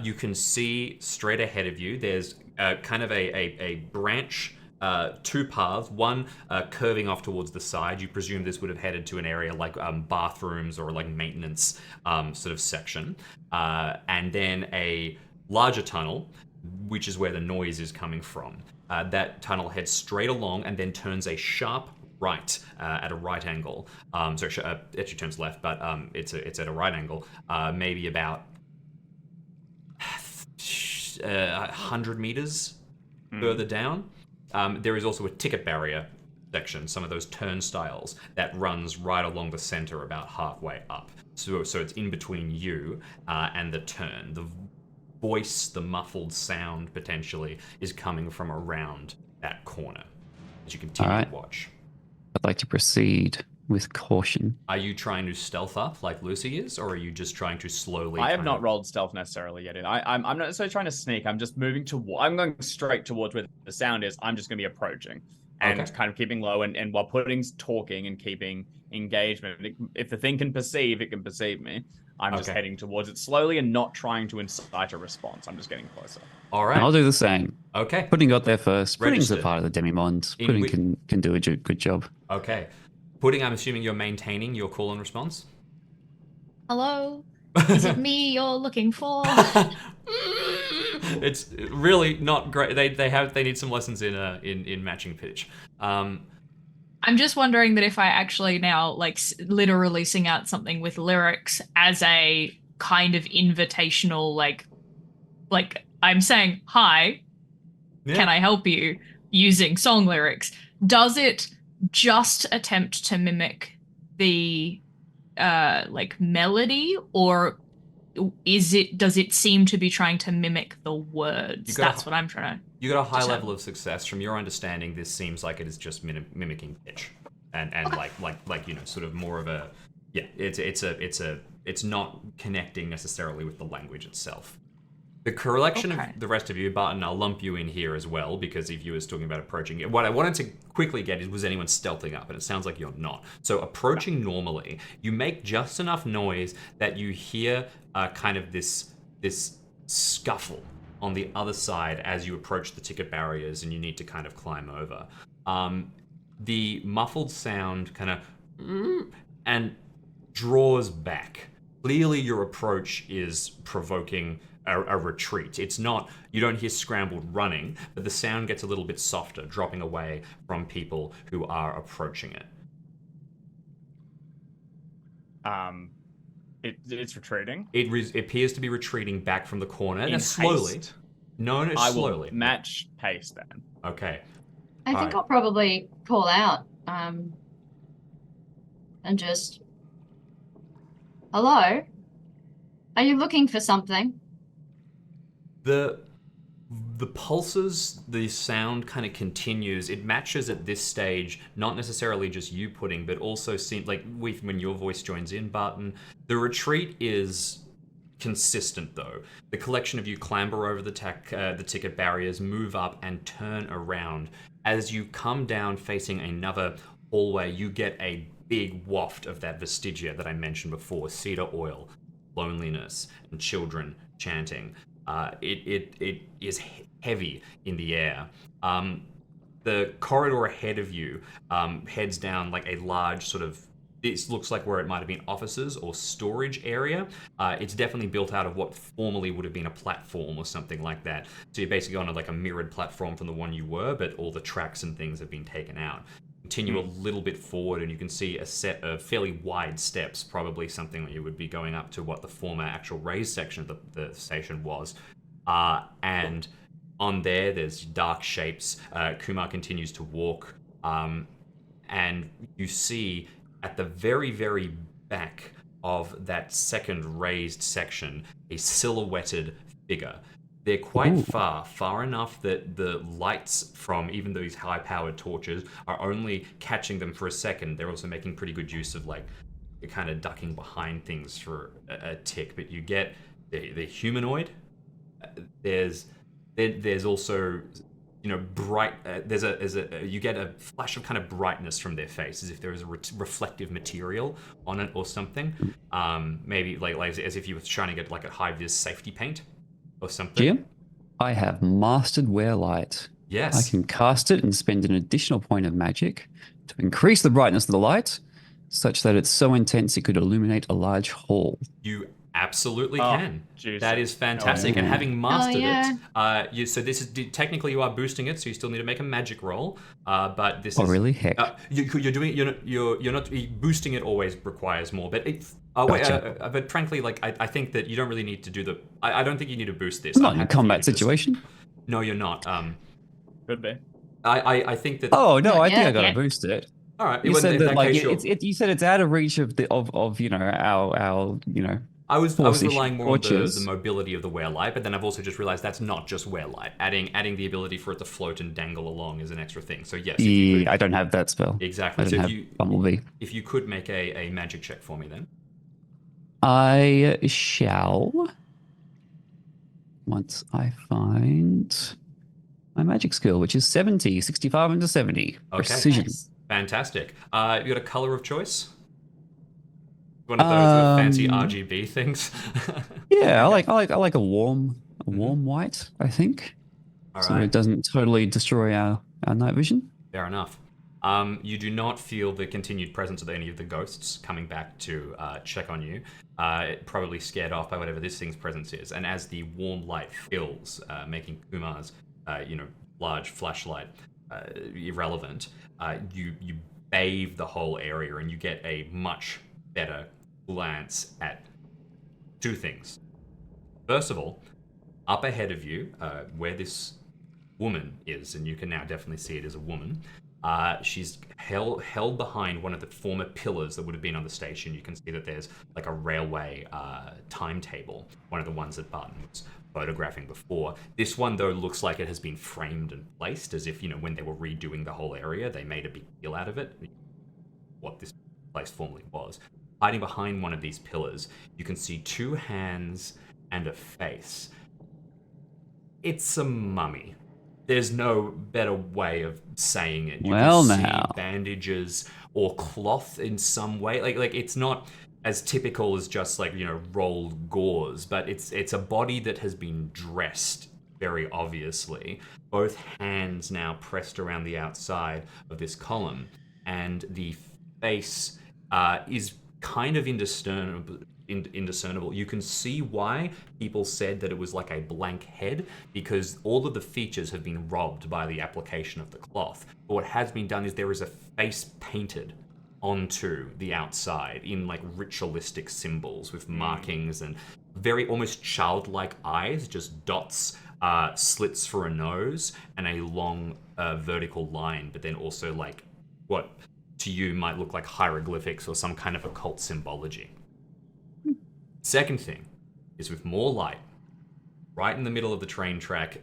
Speaker 1: you can see straight ahead of you. There's kind of a branch, two paths, one curving off towards the side. You presume this would have headed to an area like bathrooms or like maintenance sort of section, and then a larger tunnel, which is where the noise is coming from. That tunnel heads straight along and then turns a sharp right at a right angle. So it actually turns left, but it's at a right angle, maybe about 100 meters further down. There is also a ticket barrier section, some of those turnstiles, that runs right along the center about halfway up. So it's in between you and the turn. The voice, the muffled sound potentially, is coming from around that corner as you continue to watch.
Speaker 2: I'd like to proceed with caution.
Speaker 1: Are you trying to stealth up like Lucy is, or are you just trying to slowly?
Speaker 4: I have not rolled stealth necessarily yet. I'm not necessarily trying to sneak. I'm just moving I'm going straight towards where the sound is. I'm just going to be approaching and kind of keeping low. And while talking and keeping engagement, if the thing can perceive, it can perceive me. I'm just heading towards it slowly and not trying to incite a response. I'm just getting closer.
Speaker 1: All right.
Speaker 2: I'll do the same.
Speaker 1: Okay.
Speaker 2: Pudding got there first. Pudding's
Speaker 1: Registered.
Speaker 2: a part of the Demi-Monde. Pudding can do a good job.
Speaker 1: Okay. Pudding, I'm assuming you're maintaining your call and response?
Speaker 3: Hello? Is it me you're looking for?
Speaker 1: It's really not great. They need some lessons in matching pitch.
Speaker 3: I'm just wondering that if I actually now literally sing out something with lyrics as a kind of invitational, like I'm saying, hi, can I help you, using song lyrics, does it just attempt to mimic the melody, or does it seem to be trying to mimic the words? That's what I'm trying to.
Speaker 1: You got a high level of success. From your understanding, this seems like it is just mimicking pitch, and sort of more of a it's not connecting necessarily with the language itself. The collection
Speaker 3: Okay.
Speaker 1: of the rest of you, Barton, I'll lump you in here as well, because if you was talking about approaching it, what I wanted to quickly get is, was anyone stealthing up? And it sounds like you're not. So approaching normally, you make just enough noise that you hear kind of this scuffle on the other side as you approach the ticket barriers and you need to kind of climb over. The muffled sound kind of and draws back. Clearly your approach is provoking a retreat. It's not, you don't hear scrambled running, but the sound gets a little bit softer, dropping away from people who are approaching it.
Speaker 4: It's retreating.
Speaker 1: It appears to be retreating back from the corner.
Speaker 4: In
Speaker 1: Now, slowly.
Speaker 4: haste?
Speaker 1: No,
Speaker 4: I
Speaker 1: slowly.
Speaker 4: will match pace then.
Speaker 1: Okay.
Speaker 5: I think
Speaker 1: Alright.
Speaker 5: I'll probably call out, and just, hello? Are you looking for something?
Speaker 1: The pulses, the sound kind of continues. It matches at this stage, not necessarily just you putting, but also when your voice joins in, Barton. The retreat is consistent though. The collection of you clamber over the ticket barriers, move up, and turn around. As you come down facing another hallway, you get a big waft of that vestigia that I mentioned before: cedar oil, loneliness, and children chanting. It is heavy in the air. The corridor ahead of you heads down like a large sort of, this looks like where it might have been offices or storage area. It's definitely built out of what formerly would have been a platform or something like that. So you're basically on a mirrored platform from the one you were, but all the tracks and things have been taken out. Continue a little bit forward and you can see a set of fairly wide steps, probably something that you would be going up to what the former actual raised section of the station was. And on there's dark shapes. Kumar continues to walk, and you see at the very, very back of that second raised section a silhouetted figure. They're quite far enough that the lights from even these high-powered torches are only catching them for a second. They're also making pretty good use of you're kind of ducking behind things for a tick. But you get the humanoid. There's also bright. You get a flash of kind of brightness from their face, as if there is a reflective material on it or something. Maybe as if you were shining it like a high-vis safety paint. Or something.
Speaker 2: Jim, I have mastered Wear Light.
Speaker 1: Yes.
Speaker 2: I can cast it and spend an additional point of magic to increase the brightness of the light, such that it's so intense it could illuminate a large hall.
Speaker 1: You absolutely can.
Speaker 4: Jesus.
Speaker 1: That is fantastic.
Speaker 2: Oh,
Speaker 1: And having mastered
Speaker 5: yeah.
Speaker 1: it, so this is technically you are boosting it, so you still need to make a magic roll. But this is.
Speaker 2: Oh, really? Heck.
Speaker 1: You're doing. You're not boosting it. Always requires more, but it's.
Speaker 2: Gotcha.
Speaker 1: But frankly, I think that you don't really need to do the. I don't think you need to boost this.
Speaker 2: I'm not
Speaker 1: I'm
Speaker 2: in a
Speaker 1: happy for you
Speaker 2: combat
Speaker 1: to just-
Speaker 2: situation.
Speaker 1: No, you're not.
Speaker 4: Could be.
Speaker 1: I think that.
Speaker 2: Oh no, I think
Speaker 5: Yeah,
Speaker 2: I gotta
Speaker 5: yeah.
Speaker 2: boost it.
Speaker 1: All right.
Speaker 2: You
Speaker 1: well,
Speaker 2: said
Speaker 1: in
Speaker 2: that
Speaker 1: case you're-
Speaker 2: you said it's out of reach of our
Speaker 1: I was
Speaker 2: force-ish
Speaker 1: relying more on
Speaker 2: torches.
Speaker 1: the mobility of the wear light, but then I've also just realized that's not just wear light. Adding the ability for it to float and dangle along is an extra thing. So yes, if you could,
Speaker 2: I don't have that spell.
Speaker 1: exactly.
Speaker 2: I
Speaker 1: So
Speaker 2: don't have Bumblebee.
Speaker 1: if you could make a magic check for me, then
Speaker 2: I shall. Once I find my magic skill, which is 70, 65 into 70.
Speaker 1: Okay.
Speaker 2: Precision.
Speaker 5: Nice.
Speaker 1: fantastic. You got a color of choice? One of those fancy RGB things.
Speaker 2: Yeah, I like a warm white, I think.
Speaker 1: All
Speaker 2: So
Speaker 1: right.
Speaker 2: it doesn't totally destroy our night vision.
Speaker 1: Fair enough. You do not feel the continued presence of any of the ghosts coming back to check on you. Probably scared off by whatever this thing's presence is. And as the warm light fills, making Kumar's, large flashlight irrelevant, you bathe the whole area and you get a much better glance at two things. First of all, up ahead of you, where this woman is, and you can now definitely see it as a woman, she's held behind one of the former pillars that would have been on the station. You can see that there's like a railway timetable, one of the ones that Barton was photographing before. This one, though, looks like it has been framed and placed as if, when they were redoing the whole area, they made a big deal out of it, what this place formerly was. Hiding behind one of these pillars, you can see two hands and a face. it's a mummy. There's no better way of saying it. You
Speaker 2: Well,
Speaker 1: can see
Speaker 2: now.
Speaker 1: bandages or cloth in some way. Like it's not as typical as just like, rolled gauze, but it's a body that has been dressed very obviously. Both hands now pressed around the outside of this column, and the face is kind of indiscernible. You can see why people said that it was like a blank head, because all of the features have been robbed by the application of the cloth. But what has been done is there is a face painted onto the outside in like ritualistic symbols with markings and very almost childlike eyes, just dots, slits for a nose, and a long vertical line, but then also like what to you might look like hieroglyphics or some kind of occult symbology. Second thing is with more light, right in the middle of the train track.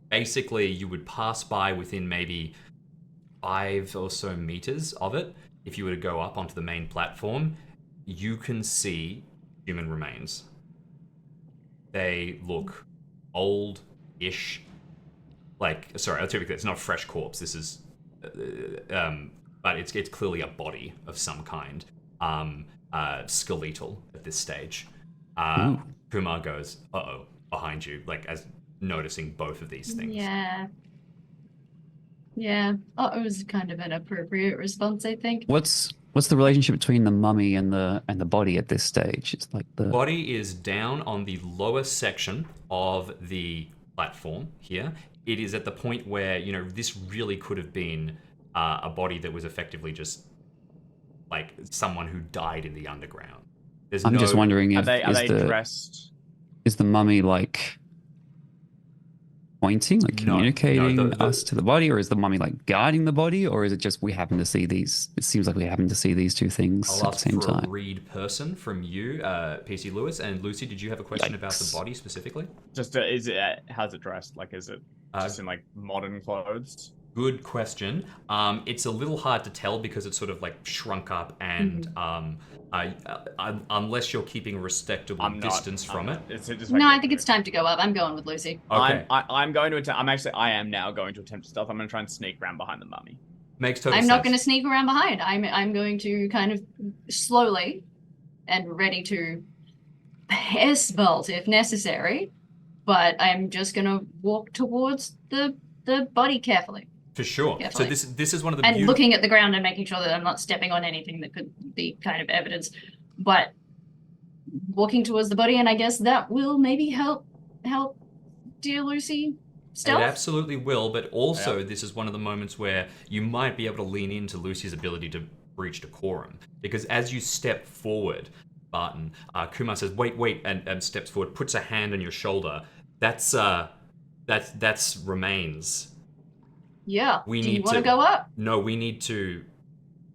Speaker 1: Basically, you would pass by within maybe 5 or so meters of it. If you were to go up onto the main platform, you can see human remains. They look old-ish. Sorry, I'll tell you, it's not a fresh corpse. This is, but it's clearly a body of some kind. Skeletal at this stage. Kumar goes, "Uh-oh," behind you, like as noticing both of these things.
Speaker 5: Yeah. Oh, it was kind of an appropriate response, I think.
Speaker 2: What's the relationship between the mummy and the body at this stage? It's like the
Speaker 1: body is down on the lower section of the platform here. It is at the point where, this really could have been a body that was effectively just like someone who died in the underground.
Speaker 2: I'm just wondering if
Speaker 4: are they dressed?
Speaker 2: Is the mummy like pointing, like communicating us to the body, or is the mummy like guarding the body, or is it just we happen to see these? It seems like we happen to see these two things at the same time.
Speaker 1: I'll ask for a read person from you, PC Lewis, and Lucy. Did you have a question about the body specifically?
Speaker 4: Just how's it dressed? Like, is it just in like modern clothes?
Speaker 1: Good question. It's a little hard to tell because it's sort of like shrunk up, and unless you're keeping a respectable distance from it.
Speaker 5: I think it's time to go up. I'm going with Lucy.
Speaker 1: Okay.
Speaker 4: I'm going to attempt. I am now going to attempt stealth. I'm going to try and sneak around behind the mummy.
Speaker 1: Makes total sense.
Speaker 5: I'm not going to sneak around behind. I'm going to kind of slowly and ready to piss bolt if necessary, but I'm just going to walk towards the body carefully.
Speaker 1: For sure.
Speaker 5: Carefully.
Speaker 1: So this is one of the
Speaker 5: and looking at the ground and making sure that I'm not stepping on anything that could be kind of evidence, but walking towards the body, and I guess that will maybe help dear Lucy stealth.
Speaker 1: It absolutely will, but also this is one of the moments where you might be able to lean into Lucy's ability to breach decorum, because as you step forward, Barton, Kumar says, "Wait," and steps forward, puts a hand on your shoulder. That's remains.
Speaker 5: Yeah. Do you want to go up?
Speaker 1: No, we need to.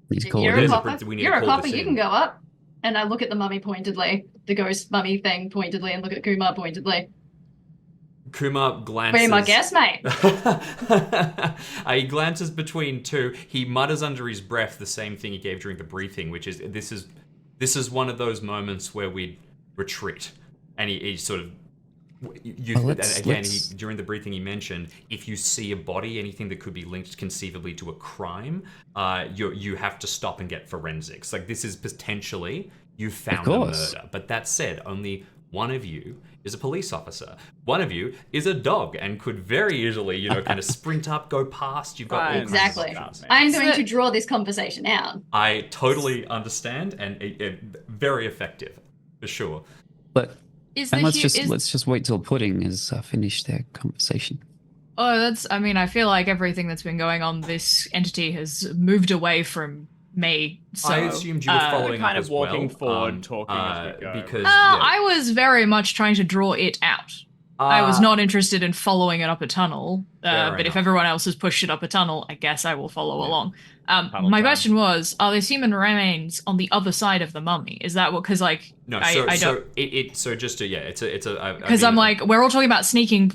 Speaker 5: You're a copper. You can go up. And I look at the mummy pointedly, the ghost mummy thing pointedly, and look at Kumar pointedly.
Speaker 1: Kumar glances.
Speaker 5: Be my guest, mate.
Speaker 1: He glances between two. He mutters under his breath the same thing he gave during the briefing, which is this is one of those moments where we retreat, and he sort of. During the briefing, he mentioned if you see a body, anything that could be linked conceivably to a crime, you have to stop and get forensics. Like, this is potentially you found a murder. But that said, only one of you is a police officer. One of you is a dog and could very easily, kind of sprint up, go past. You've got
Speaker 5: exactly. I'm going to draw this conversation out.
Speaker 1: I totally understand, and very effective for sure.
Speaker 2: But. Let's just wait till Pudding has finished their conversation.
Speaker 3: Oh, I feel like everything that's been going on, this entity has moved away from me. So,
Speaker 1: I assumed you were following
Speaker 4: kind
Speaker 1: up
Speaker 4: of walking
Speaker 1: well,
Speaker 4: forward, talking as we go.
Speaker 1: Because
Speaker 3: I was very much trying to draw it out. I was not interested in following it up a tunnel, but if everyone else has pushed it up a tunnel, I guess I will follow along. My question was, are there human remains on the other side of the mummy? Is that what? Because
Speaker 1: no, it's a
Speaker 3: because I'm like, we're all talking about sneaking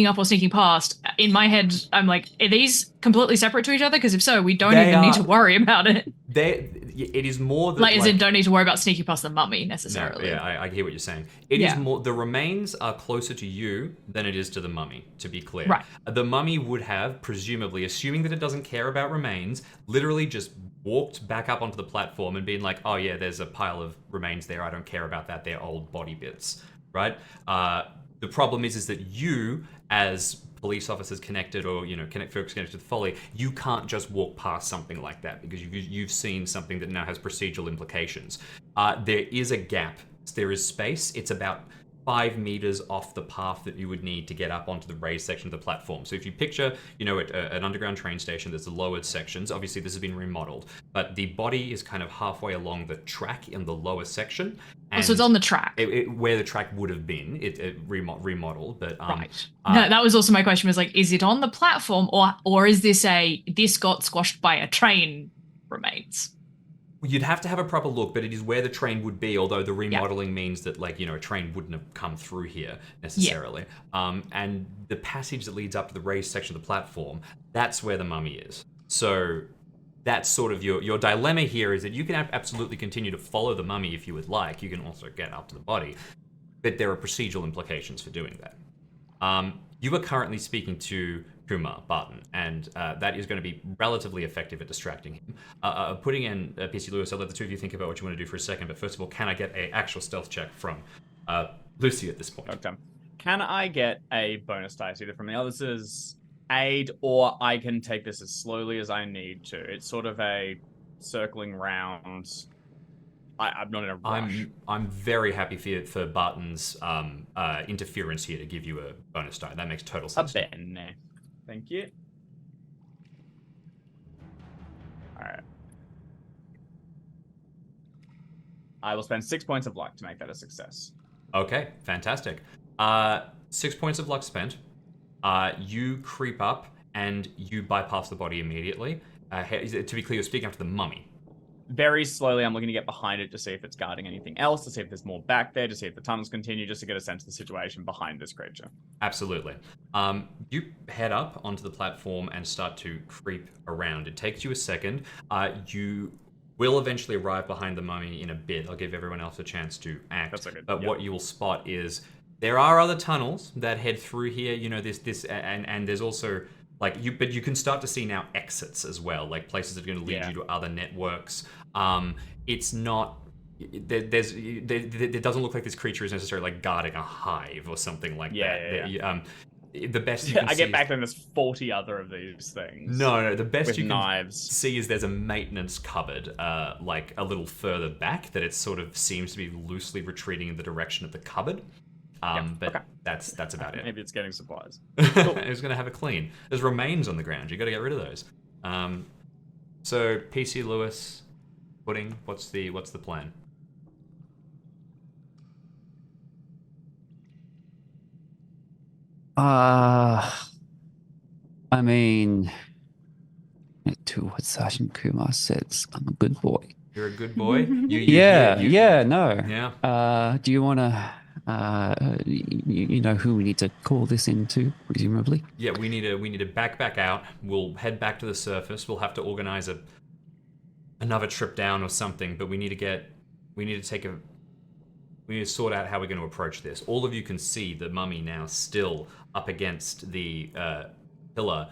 Speaker 3: up or sneaking past. In my head, I'm like, are these completely separate to each other? Because if so, we don't even need to worry about it.
Speaker 1: it is more that,
Speaker 3: like, as in, don't need to worry about sneaking past the mummy
Speaker 1: No,
Speaker 3: necessarily.
Speaker 1: yeah, I hear what you're saying. It is more, the remains are closer to you than it is to the mummy, to be clear.
Speaker 3: Right.
Speaker 1: The mummy would have, presumably, assuming that it doesn't care about remains, literally just walked back up onto the platform and been like, oh yeah, there's a pile of remains there, I don't care about that, they're old body bits, right? The problem is that you, as police officers connected, or folks connected to the Folly, you can't just walk past something like that because you've seen something that now has procedural implications. There is a gap. There is space. It's about 5 meters off the path that you would need to get up onto the raised section of the platform. So if you picture, an underground train station, there's the lowered sections. Obviously, this has been remodeled, but the body is kind of halfway along the track in the lower section.
Speaker 3: And so it's on the track.
Speaker 1: Where the track would have been, it remodeled, but
Speaker 3: right. No, that was also my question. Was like, is it on the platform, or is this this got squashed by a train remains?
Speaker 1: You'd have to have a proper look, but it is where the train would be, although the remodeling means that, a train wouldn't have come through here necessarily. And the passage that leads up to the raised section of the platform, that's where the mummy is. So that's sort of your dilemma here, is that you can absolutely continue to follow the mummy if you would like. You can also get up to the body, but there are procedural implications for doing that. You are currently speaking to Kumar Barton, and that is going to be relatively effective at distracting him. Putting in PC Lewis, I'll let the two of you think about what you want to do for a second, but first of all, can I get an actual stealth check from Lucy at this point?
Speaker 4: Okay. Can I get a bonus dice either from the others' aid, or I can take this as slowly as I need to? It's sort of a circling round. I'm not in a rush.
Speaker 1: I'm very happy for Barton's interference here to give you a bonus die. That makes total sense.
Speaker 4: Bene. Thank you. All right. I will spend 6 points of luck to make that a success.
Speaker 1: Okay, fantastic. 6 points of luck spent. You creep up and you bypass the body immediately. To be clear, you're speaking after the mummy.
Speaker 4: Very slowly, I'm looking to get behind it to see if it's guarding anything else, to see if there's more back there, to see if the tunnels continue, just to get a sense of the situation behind this creature.
Speaker 1: Absolutely. You head up onto the platform and start to creep around. It takes you a second. You will eventually arrive behind the mummy in a bit. I'll give everyone else a chance to act.
Speaker 4: That's okay.
Speaker 1: But what you will spot is there are other tunnels that head through here. And there's also but you can start to see now exits as well, like places that are going to lead you to other networks. It's not. There doesn't look like this creature is necessarily like guarding a hive or something like that.
Speaker 4: Yeah.
Speaker 1: The best you can
Speaker 4: I
Speaker 1: see
Speaker 4: get back then there's 40 other of these things.
Speaker 1: No, the best
Speaker 4: with
Speaker 1: you can
Speaker 4: knives.
Speaker 1: see is there's a maintenance cupboard, like a little further back, that it sort of seems to be loosely retreating in the direction of the cupboard. That's about it.
Speaker 4: Maybe it's getting supplies.
Speaker 1: It's going to have a clean. There's remains on the ground. You got to get rid of those. So PC Lewis, Pudding, what's the plan?
Speaker 2: I mean, to what Sergeant Kumar says, I'm a good boy.
Speaker 1: You're a good boy. No.
Speaker 2: Yeah. Do you want to? You know who we need to call this into, presumably.
Speaker 1: Yeah, we need to back out. We'll head back to the surface. We'll have to organize another trip down or something. But we need to sort out how we're going to approach this. All of you can see the mummy now still up against the pillar.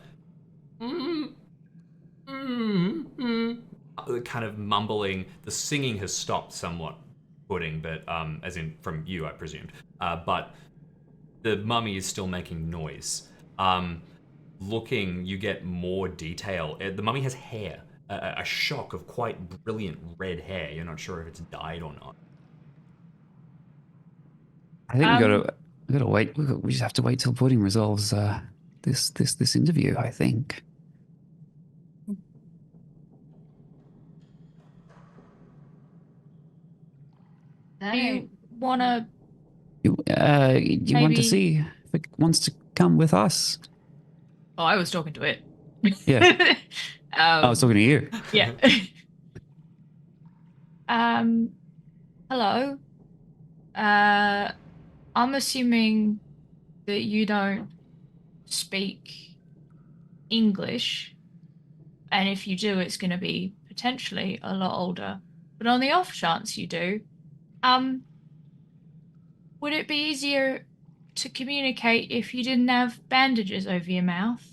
Speaker 1: Kind of mumbling. The singing has stopped somewhat. Pudding, but as in from you, I presumed. But the mummy is still making noise. Looking, you get more detail. The mummy has hair, a shock of quite brilliant red hair. You're not sure if it's dyed or not.
Speaker 2: I think we gotta wait. We just have to wait till Pudding resolves this interview, I think.
Speaker 3: Do you want to...
Speaker 2: You want to see if it wants to come with us?
Speaker 3: Oh, I was talking to it.
Speaker 2: Yeah. I was talking to you.
Speaker 3: Yeah. Hello. I'm assuming that you don't speak English, and if you do, it's going to be potentially a lot older. But on the off chance you do, would it be easier to communicate if you didn't have bandages over your mouth?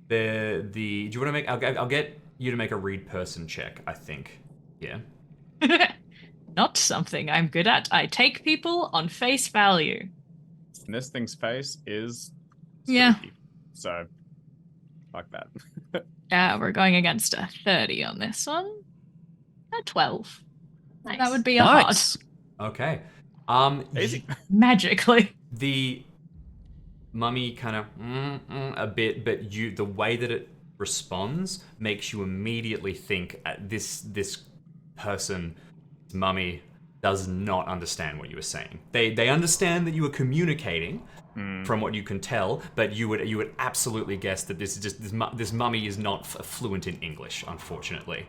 Speaker 1: Do you want to make? I'll get you to make a read person check. I think. Yeah.
Speaker 3: Not something I'm good at. I take people on face value.
Speaker 4: And this thing's face is
Speaker 3: Yeah.
Speaker 4: spooky. So, fuck that.
Speaker 3: We're going against a 30 on this one. A 12.
Speaker 5: Nice.
Speaker 3: That would be a hard.
Speaker 2: Nice.
Speaker 1: Okay.
Speaker 4: Easy.
Speaker 3: Magically.
Speaker 1: The mummy kind of a bit, but the way that it responds makes you immediately think this person, mummy, does not understand what you were saying. They understand that you were communicating from what you can tell, but you would absolutely guess that this mummy is not fluent in English, unfortunately.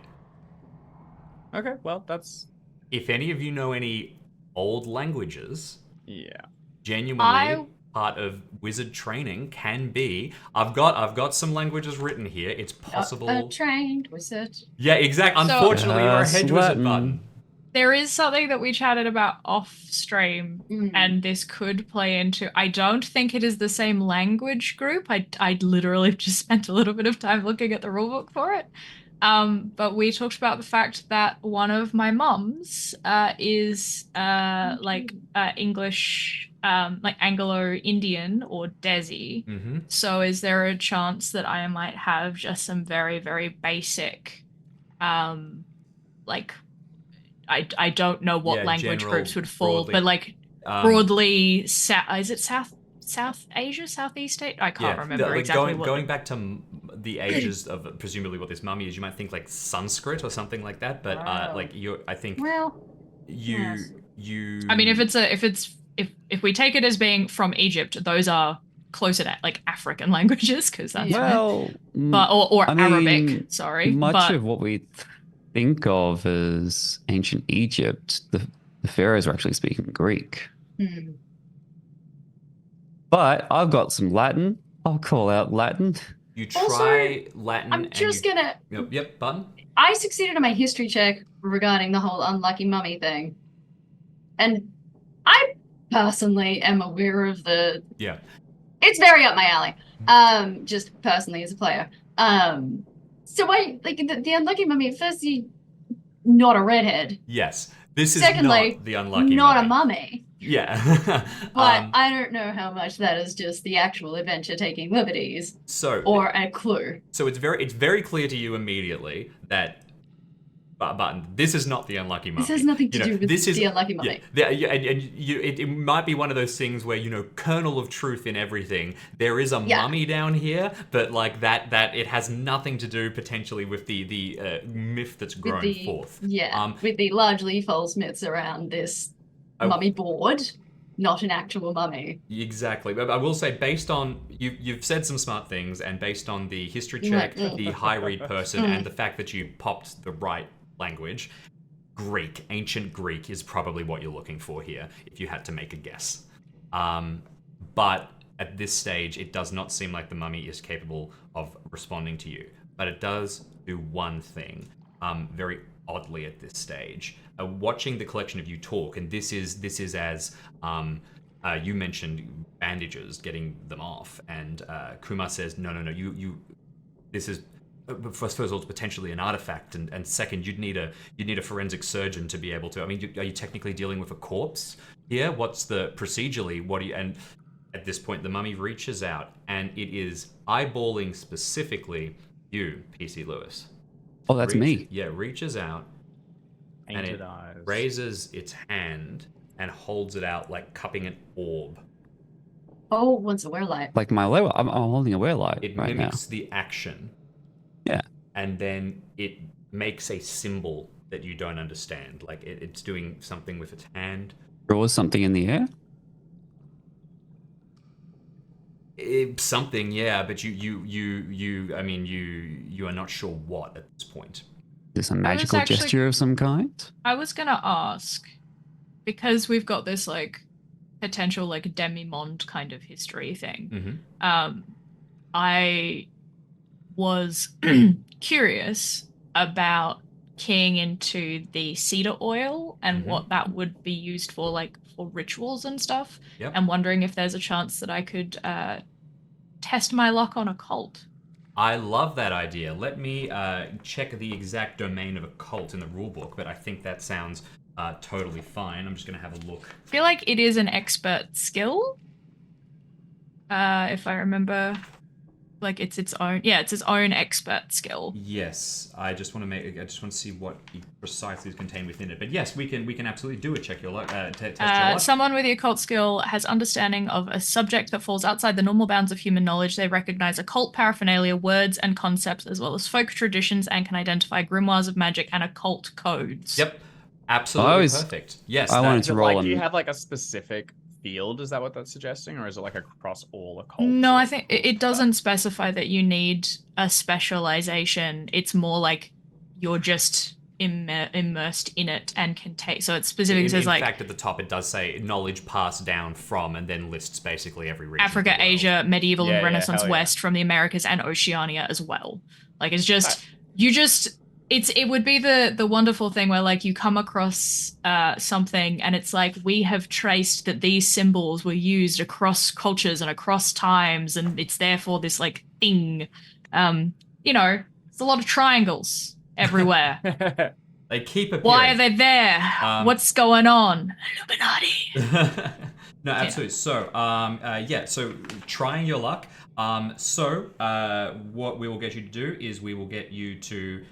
Speaker 4: Okay, well, that's...
Speaker 1: If any of you know any old languages,
Speaker 4: Yeah.
Speaker 1: genuinely part of wizard training can be. I've got some languages written here. It's possible.
Speaker 5: A trained wizard.
Speaker 1: Yeah, exactly. Unfortunately, you're a hedge wizard
Speaker 2: Latin.
Speaker 1: button.
Speaker 3: There is something that we chatted about off stream, and this could play into. I don't think it is the same language group. I literally just spent a little bit of time looking at the rulebook for it. But we talked about the fact that one of my mums is English, like Anglo-Indian or Desi.
Speaker 1: Mm-hmm.
Speaker 3: So is there a chance that I might have just some very, very basic, I don't know what language
Speaker 1: general,
Speaker 3: groups would fall,
Speaker 1: broadly,
Speaker 3: but like broadly, is it South Asia, Southeast Asia? I can't remember exactly what.
Speaker 1: Going back to the ages of presumably what this mummy is, you might think like Sanskrit or something like that, but I think
Speaker 5: Yes.
Speaker 3: I mean, if we take it as being from Egypt, those are closer to like African languages because that's
Speaker 2: Well,
Speaker 3: or
Speaker 2: I mean,
Speaker 3: Arabic. Sorry,
Speaker 2: much of what we think of as ancient Egypt, the pharaohs were actually speaking Greek. But I've got some Latin. I'll call out Latin.
Speaker 1: you try Latin.
Speaker 5: I'm just gonna.
Speaker 1: Yep, button.
Speaker 5: I succeeded in my history check regarding the whole unlucky mummy thing, and I personally am aware of the.
Speaker 1: Yeah.
Speaker 5: It's very up my alley. Just personally as a player. So I like the unlucky mummy. Firstly, not a redhead.
Speaker 1: Yes. This is
Speaker 5: Secondly,
Speaker 1: not the unlucky
Speaker 5: not
Speaker 1: mummy.
Speaker 5: a mummy.
Speaker 1: Yeah.
Speaker 5: But I don't know how much that is just the actual adventure taking liberties or a clue.
Speaker 1: So it's very clear to you immediately that button. This is not the unlucky mummy.
Speaker 5: This has nothing to do with the unlucky mummy.
Speaker 1: It might be one of those things where kernel of truth in everything. There is a mummy down here, but like that it has nothing to do potentially with the myth that's grown forth.
Speaker 5: Yeah, with the largely false myths around this mummy board. Not an actual mummy.
Speaker 1: Exactly. But I will say, based on you've said some smart things, and based on the history check, the high read person, and the fact that you popped the right language, Greek, ancient Greek is probably what you're looking for here, if you had to make a guess. But at this stage, it does not seem like the mummy is capable of responding to you. But it does do one thing, very oddly at this stage. Watching the collection of you talk, and this is as you mentioned bandages, getting them off, and Kuma says, no, you this is first of all, it's potentially an artifact, and second, you'd need a forensic surgeon to be able to. I mean, are you technically dealing with a corpse here? What's the procedurally? And at this point, the mummy reaches out, and it is eyeballing specifically you, PC Lewis.
Speaker 2: Oh, that's me.
Speaker 1: Yeah, reaches out, and it raises its hand and holds it out like cupping an orb.
Speaker 5: Oh, what's a wear-light?
Speaker 2: Like my lower, I'm holding a wear-light
Speaker 1: It
Speaker 2: right now.
Speaker 1: mimics the action.
Speaker 2: Yeah.
Speaker 1: And then it makes a symbol that you don't understand. Like it's doing something with its hand.
Speaker 2: Draws something in the air.
Speaker 1: Something, yeah, but you are not sure what at this point.
Speaker 2: Is this a magical gesture of some kind?
Speaker 3: I was gonna ask, because we've got this like potential like demi-monde kind of history thing.
Speaker 1: Mm-hmm.
Speaker 3: I was curious about keying into the cedar oil and what that would be used for, like for rituals and stuff.
Speaker 1: Yep.
Speaker 3: And wondering if there's a chance that I could test my luck on occult.
Speaker 1: I love that idea. Let me check the exact domain of occult in the rulebook, but I think that sounds totally fine. I'm just going to have a look.
Speaker 3: I feel like it is an expert skill. If I remember, like it's its own expert skill.
Speaker 1: Yes, I just want to see what precisely is contained within it. But yes, we can absolutely do a check your luck. Test your luck.
Speaker 3: Someone with the occult skill has understanding of a subject that falls outside the normal bounds of human knowledge. They recognize occult paraphernalia, words, and concepts, as well as folk traditions, and can identify grimoires of magic and occult codes.
Speaker 1: Yep, absolutely perfect. Yes,
Speaker 2: I wanted to roll.
Speaker 4: Do you have like a specific field? Is that what that's suggesting, or is it like across all occult?
Speaker 3: No, I think it doesn't specify that you need a specialization. It's more like you're just immersed in it and can take. So it specifically says like.
Speaker 1: In fact, at the top it does say knowledge passed down from, and then lists basically every region.
Speaker 3: Africa, Asia, medieval and Renaissance West, from the Americas and Oceania as well. Like it's just it would be the wonderful thing where like you come across something and it's like we have traced that these symbols were used across cultures and across times, and it's therefore this like thing. It's a lot of triangles everywhere.
Speaker 1: They keep appearing.
Speaker 3: Why are they there? What's going on? Illuminati.
Speaker 1: No, absolutely. So, so trying your luck. What we will get you to do is we will get you to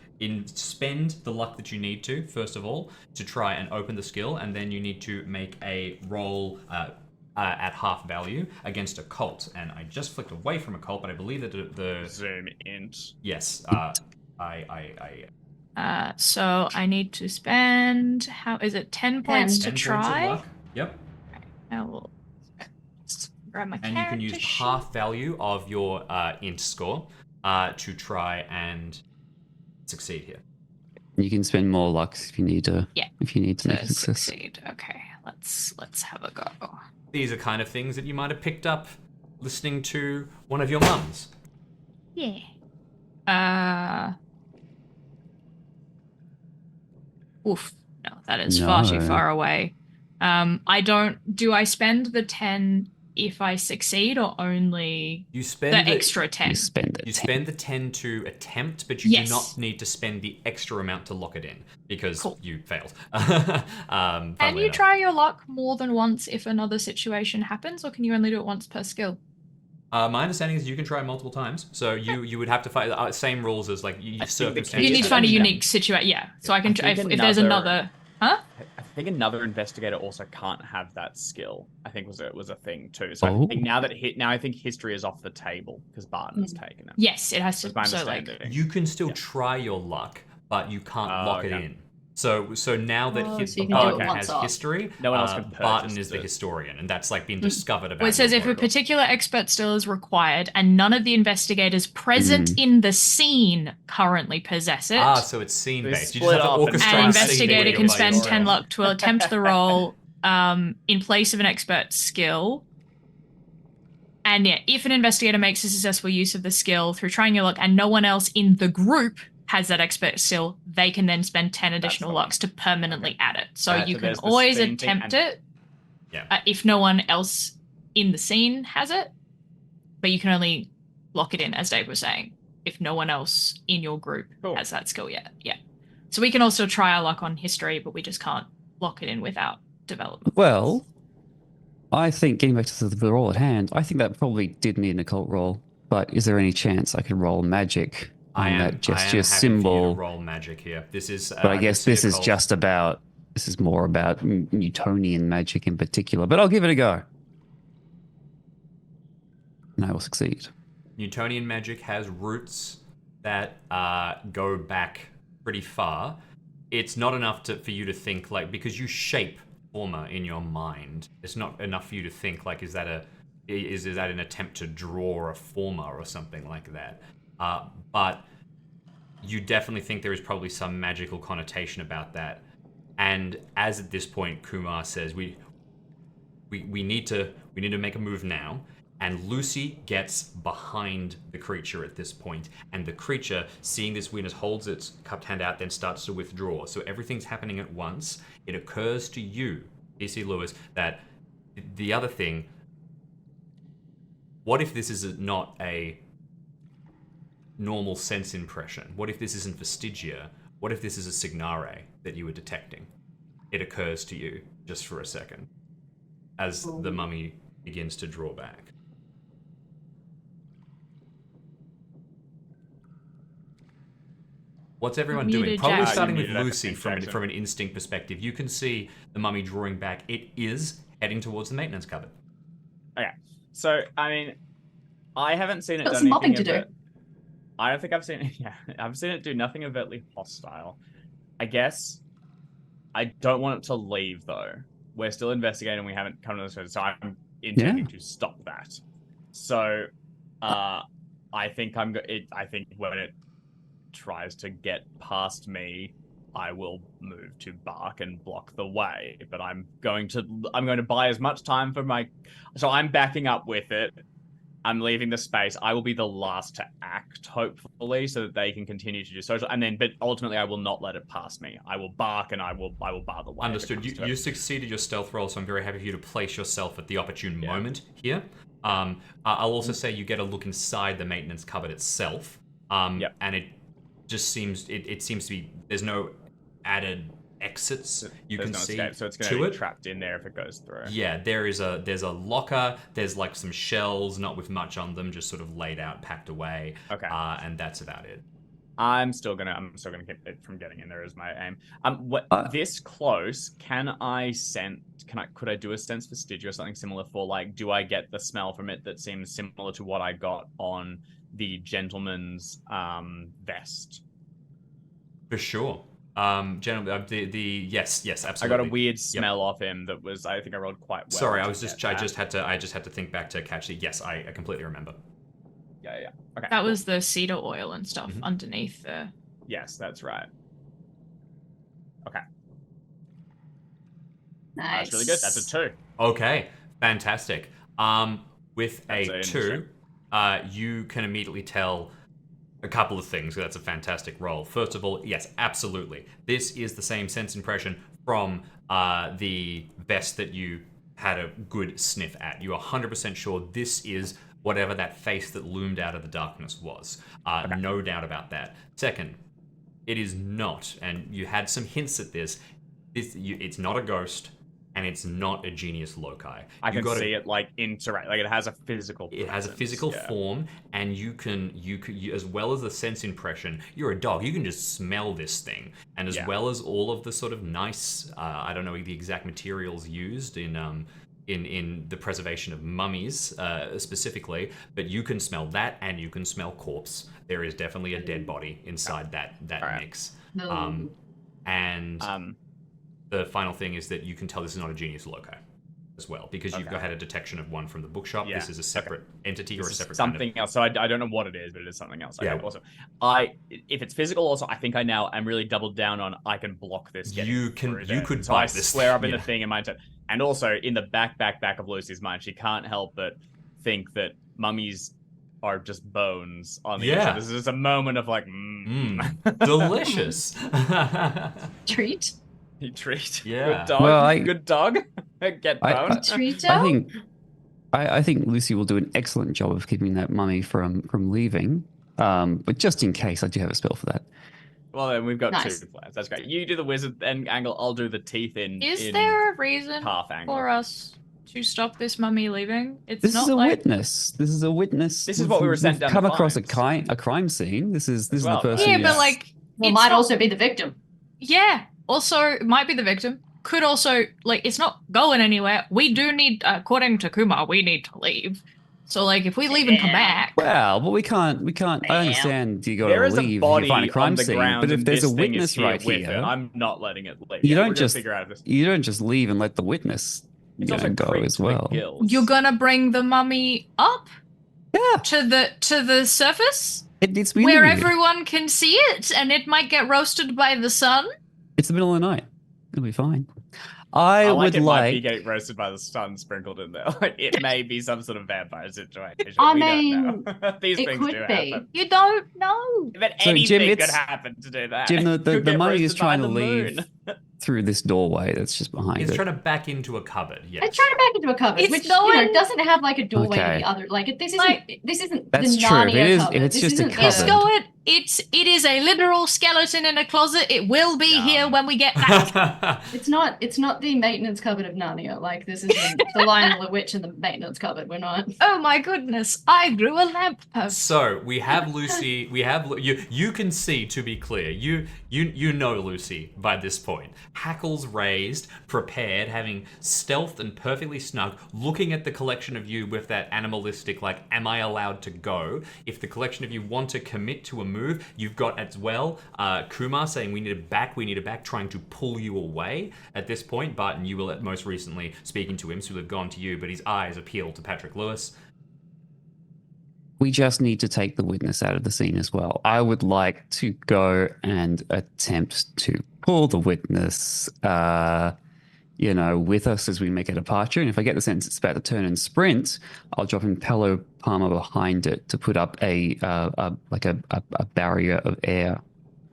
Speaker 1: spend the luck that you need to, first of all, to try and open the skill, and then you need to make a roll at half value against occult. And I just flicked away from occult, but I believe that the
Speaker 4: zoom int.
Speaker 1: Yes.
Speaker 3: So I need to spend, how is it, 10 points to
Speaker 1: 10
Speaker 3: try?
Speaker 1: Points of luck. Yep.
Speaker 3: I will grab my
Speaker 1: and you can use half value of your int score to try and succeed here.
Speaker 2: You can spend more luck if you need to.
Speaker 3: Yeah.
Speaker 2: If you need to make a success.
Speaker 3: Succeed. Okay, let's have a go.
Speaker 1: These are kind of things that you might have picked up listening to one of your mums.
Speaker 3: Yeah. Oof. No, that is far too far away. Do I spend the 10 if I succeed, or only
Speaker 1: you spend
Speaker 3: the extra 10?
Speaker 2: You spend
Speaker 1: the 10 to attempt, but you do not need to spend the extra amount to lock it in, because you failed.
Speaker 3: Can you try your luck more than once if another situation happens, or can you only do it once per skill?
Speaker 1: My understanding is you can try multiple times, so you would have to fight same rules as like circumstances.
Speaker 3: You need to find a unique situation. Yeah, so I can try if there's another. Huh?
Speaker 4: I think another investigator also can't have that skill. I think was a thing too. So I think I think history is off the table because Barton's taken it.
Speaker 3: Yes, it has to.
Speaker 4: So like
Speaker 1: you can still try your luck, but you can't lock it in. So now that Barton has history,
Speaker 4: no one else can
Speaker 1: Barton is the historian, and that's like been discovered about.
Speaker 3: Well, it says if a particular expert skill is required and none of the investigators present in the scene currently possess it.
Speaker 1: So it's scene based. You just have to orchestrate.
Speaker 3: An investigator can spend 10 luck to attempt the role in place of an expert skill. And if an investigator makes a successful use of the skill through trying your luck and no one else in the group has that expert skill, they can then spend 10 additional lucks to permanently add it. So you can always attempt it if no one else in the scene has it, but you can only lock it in, as Dave was saying, if no one else in your group has that skill yet. Yeah. So we can also try our luck on history, but we just can't lock it in without development.
Speaker 2: Well, I think, getting back to the roll at hand, I think that probably did need an occult roll, but is there any chance I could roll magic? That gesture symbol.
Speaker 1: To roll magic here. This is.
Speaker 2: But I guess this is this is more about Newtonian magic in particular. But I'll give it a go, and I will succeed.
Speaker 1: Newtonian magic has roots that go back pretty far. It's not enough for you to think because you shape forma in your mind. It's not enough for you to think is that an attempt to draw a forma or something like that. But you definitely think there is probably some magical connotation about that. And as at this point, Kumar says, we need to make a move now. And Lucy gets behind the creature at this point, and the creature, seeing this witness, holds its cupped hand out, then starts to withdraw. So everything's happening at once. It occurs to you, DC Lewis, that the other thing, what if this is not a normal sense impression? What if this isn't Vestigia? What if this is a Signare that you were detecting? It occurs to you just for a second as the mummy begins to draw back. What's everyone doing? Probably starting with Lucy from an instinct perspective. You can see the mummy drawing back. It is heading towards the maintenance cupboard.
Speaker 4: Okay. So, I mean, I haven't seen it
Speaker 5: Got
Speaker 4: done
Speaker 5: some mopping
Speaker 4: anything
Speaker 5: to do.
Speaker 4: I don't think I've seen it. Yeah, I've seen it do nothing overtly hostile. I guess I don't want it to leave, though. We're still investigating. We haven't come to this, so I'm intending to stop that. So, I think I think when it tries to get past me, I will move to bark and block the way. But I'm going to buy as much time for so I'm backing up with it. I'm leaving the space. I will be the last to act, hopefully, so that they can continue to do social. But ultimately, I will not let it pass me. I will bark and I will bar the way.
Speaker 1: Understood. You succeeded your stealth roll, so I'm very happy for you to place yourself at the opportune moment here. I'll also say you get a look inside the maintenance cupboard itself, and it just seems it seems to be there's no added exits you can see
Speaker 4: escape, so it's going to be trapped in there if it goes through. Yeah,
Speaker 1: there's a locker. There's like some shells, not with much on them, just sort of laid out, packed away.
Speaker 4: Okay,
Speaker 1: and that's about it.
Speaker 4: I'm still gonna keep it from getting in there is my aim. This close, could I do a sense vestigia or something similar for like, do I get the smell from it that seems similar to what I got on the gentleman's vest?
Speaker 1: For sure. Gentlemen, yes, absolutely.
Speaker 4: I got a weird smell off him that was, I think I rolled quite well.
Speaker 1: Sorry, I just had to think back to catch it. Yes, I completely remember.
Speaker 4: Yeah. Okay.
Speaker 3: That was the cedar oil and stuff underneath the.
Speaker 4: Yes, that's right. Okay.
Speaker 5: Nice.
Speaker 4: That's really good. That's a 2.
Speaker 1: Okay, fantastic. With a 2, you can immediately tell a couple of things. That's a fantastic roll. First of all, yes, absolutely. This is the same sense impression from the vest that you had a good sniff at. You are 100% sure this is whatever that face that loomed out of the darkness was. No doubt about that. Second, it is not, and you had some hints at this, it's not a ghost, and it's not a genius loci.
Speaker 4: I can see it like interact, like it has a physical presence.
Speaker 1: It has a physical form, and you as well as the sense impression, you're a dog, you can just smell this thing, and as well as all of the sort of nice, I don't know the exact materials used in the preservation of mummies specifically, but you can smell that, and you can smell corpse. There is definitely a dead body inside that mix. The final thing is that you can tell this is not a genius loci as well, because you've had a detection of one from the bookshop. This is a separate entity or a separate
Speaker 4: something else. So I don't know what it is, but it is something else.
Speaker 1: Yeah.
Speaker 4: Also, if it's physical, also I think I'm really doubled down on I can block this.
Speaker 1: You could.
Speaker 4: So I swear up in the thing in my head, and also in the back of Lucy's mind, she can't help but think that mummies are just bones on the inside. This is just a moment of like,
Speaker 1: delicious
Speaker 5: Treat.
Speaker 4: Treat.
Speaker 1: Yeah.
Speaker 4: Good dog.
Speaker 2: Well,
Speaker 4: good dog. Get bone.
Speaker 2: I think Lucy will do an excellent job of keeping that mummy from leaving. But just in case, I do have a spell for that.
Speaker 4: Well, then we've got 2 plans. That's great. You do the wizard angle. I'll do the teeth in.
Speaker 3: Is there a reason for us to stop this mummy leaving?
Speaker 2: This is a witness. This is a witness.
Speaker 4: This is what we were sent down to
Speaker 2: come across a
Speaker 4: find.
Speaker 2: crime scene. This is the person.
Speaker 3: Yeah, but like,
Speaker 5: it might also be the victim.
Speaker 3: Yeah. Also, it might be the victim. Could also, like, it's not going anywhere. We do need, according to Kumar, we need to leave. So, like, if we leave and come back.
Speaker 2: Well, but we can't. I understand you got to leave if you find a crime scene. But if there's a witness right here,
Speaker 4: I'm not letting it leave.
Speaker 2: You don't just leave and let the witness go as well.
Speaker 3: You're gonna bring the mummy up?
Speaker 2: Yeah.
Speaker 3: To the surface?
Speaker 2: It needs to be
Speaker 3: where everyone can see it, and it might get roasted by the sun.
Speaker 2: It's the middle of the night. It'll be fine. I
Speaker 4: like
Speaker 2: would
Speaker 4: it might be
Speaker 2: like.
Speaker 4: getting roasted by the sun sprinkled in there. Like it may be some sort of vampire situation.
Speaker 5: I
Speaker 4: We
Speaker 5: mean,
Speaker 4: don't know. These
Speaker 5: it
Speaker 4: things
Speaker 5: could
Speaker 4: do
Speaker 5: be.
Speaker 4: happen.
Speaker 3: You don't know.
Speaker 4: But
Speaker 2: So,
Speaker 4: anything
Speaker 2: Jim,
Speaker 4: could
Speaker 2: it's
Speaker 4: happen to do that.
Speaker 2: Jim. The
Speaker 4: Could get
Speaker 2: mummy is
Speaker 4: roasted by
Speaker 2: trying to
Speaker 4: the
Speaker 2: leave
Speaker 4: moon.
Speaker 2: through this doorway that's just behind
Speaker 1: He's
Speaker 2: it.
Speaker 1: trying to back into a cupboard. Yes.
Speaker 5: It's trying to back into a cupboard,
Speaker 3: It's
Speaker 5: which
Speaker 3: going-
Speaker 5: doesn't have like a doorway to
Speaker 2: Okay.
Speaker 5: the other. Like this isn't
Speaker 3: Like-
Speaker 5: this isn't
Speaker 2: That's
Speaker 5: the
Speaker 2: true. If
Speaker 5: Narnia
Speaker 2: it is- if
Speaker 5: cupboard.
Speaker 2: it's
Speaker 5: This
Speaker 2: just a
Speaker 5: isn't
Speaker 2: cupboard.
Speaker 3: It's going. It is a literal skeleton in a closet. It will be here when we get back.
Speaker 5: It's not the maintenance cupboard of Narnia. Like this isn't the Lionel the Witch in the maintenance cupboard. We're not.
Speaker 3: Oh my goodness! I grew a lamppost.
Speaker 1: So we have Lucy. We have you. You can see, to be clear, you know Lucy by this point. Hackles raised, prepared, having stealth and perfectly snug, looking at the collection of you with that animalistic, like, am I allowed to go? If the collection of you want to commit to a move, you've got as well Kumar saying we need it back, trying to pull you away at this point. Barton, you will most recently speaking to him, so he'll have gone to you, but his eyes appeal to Patrick Lewis.
Speaker 2: We just need to take the witness out of the scene as well. I would like to go and attempt to pull the witness, with us as we make a departure. And if I get the sense it's about to turn and sprint, I'll drop Impello Palmer behind it to put up a barrier of air.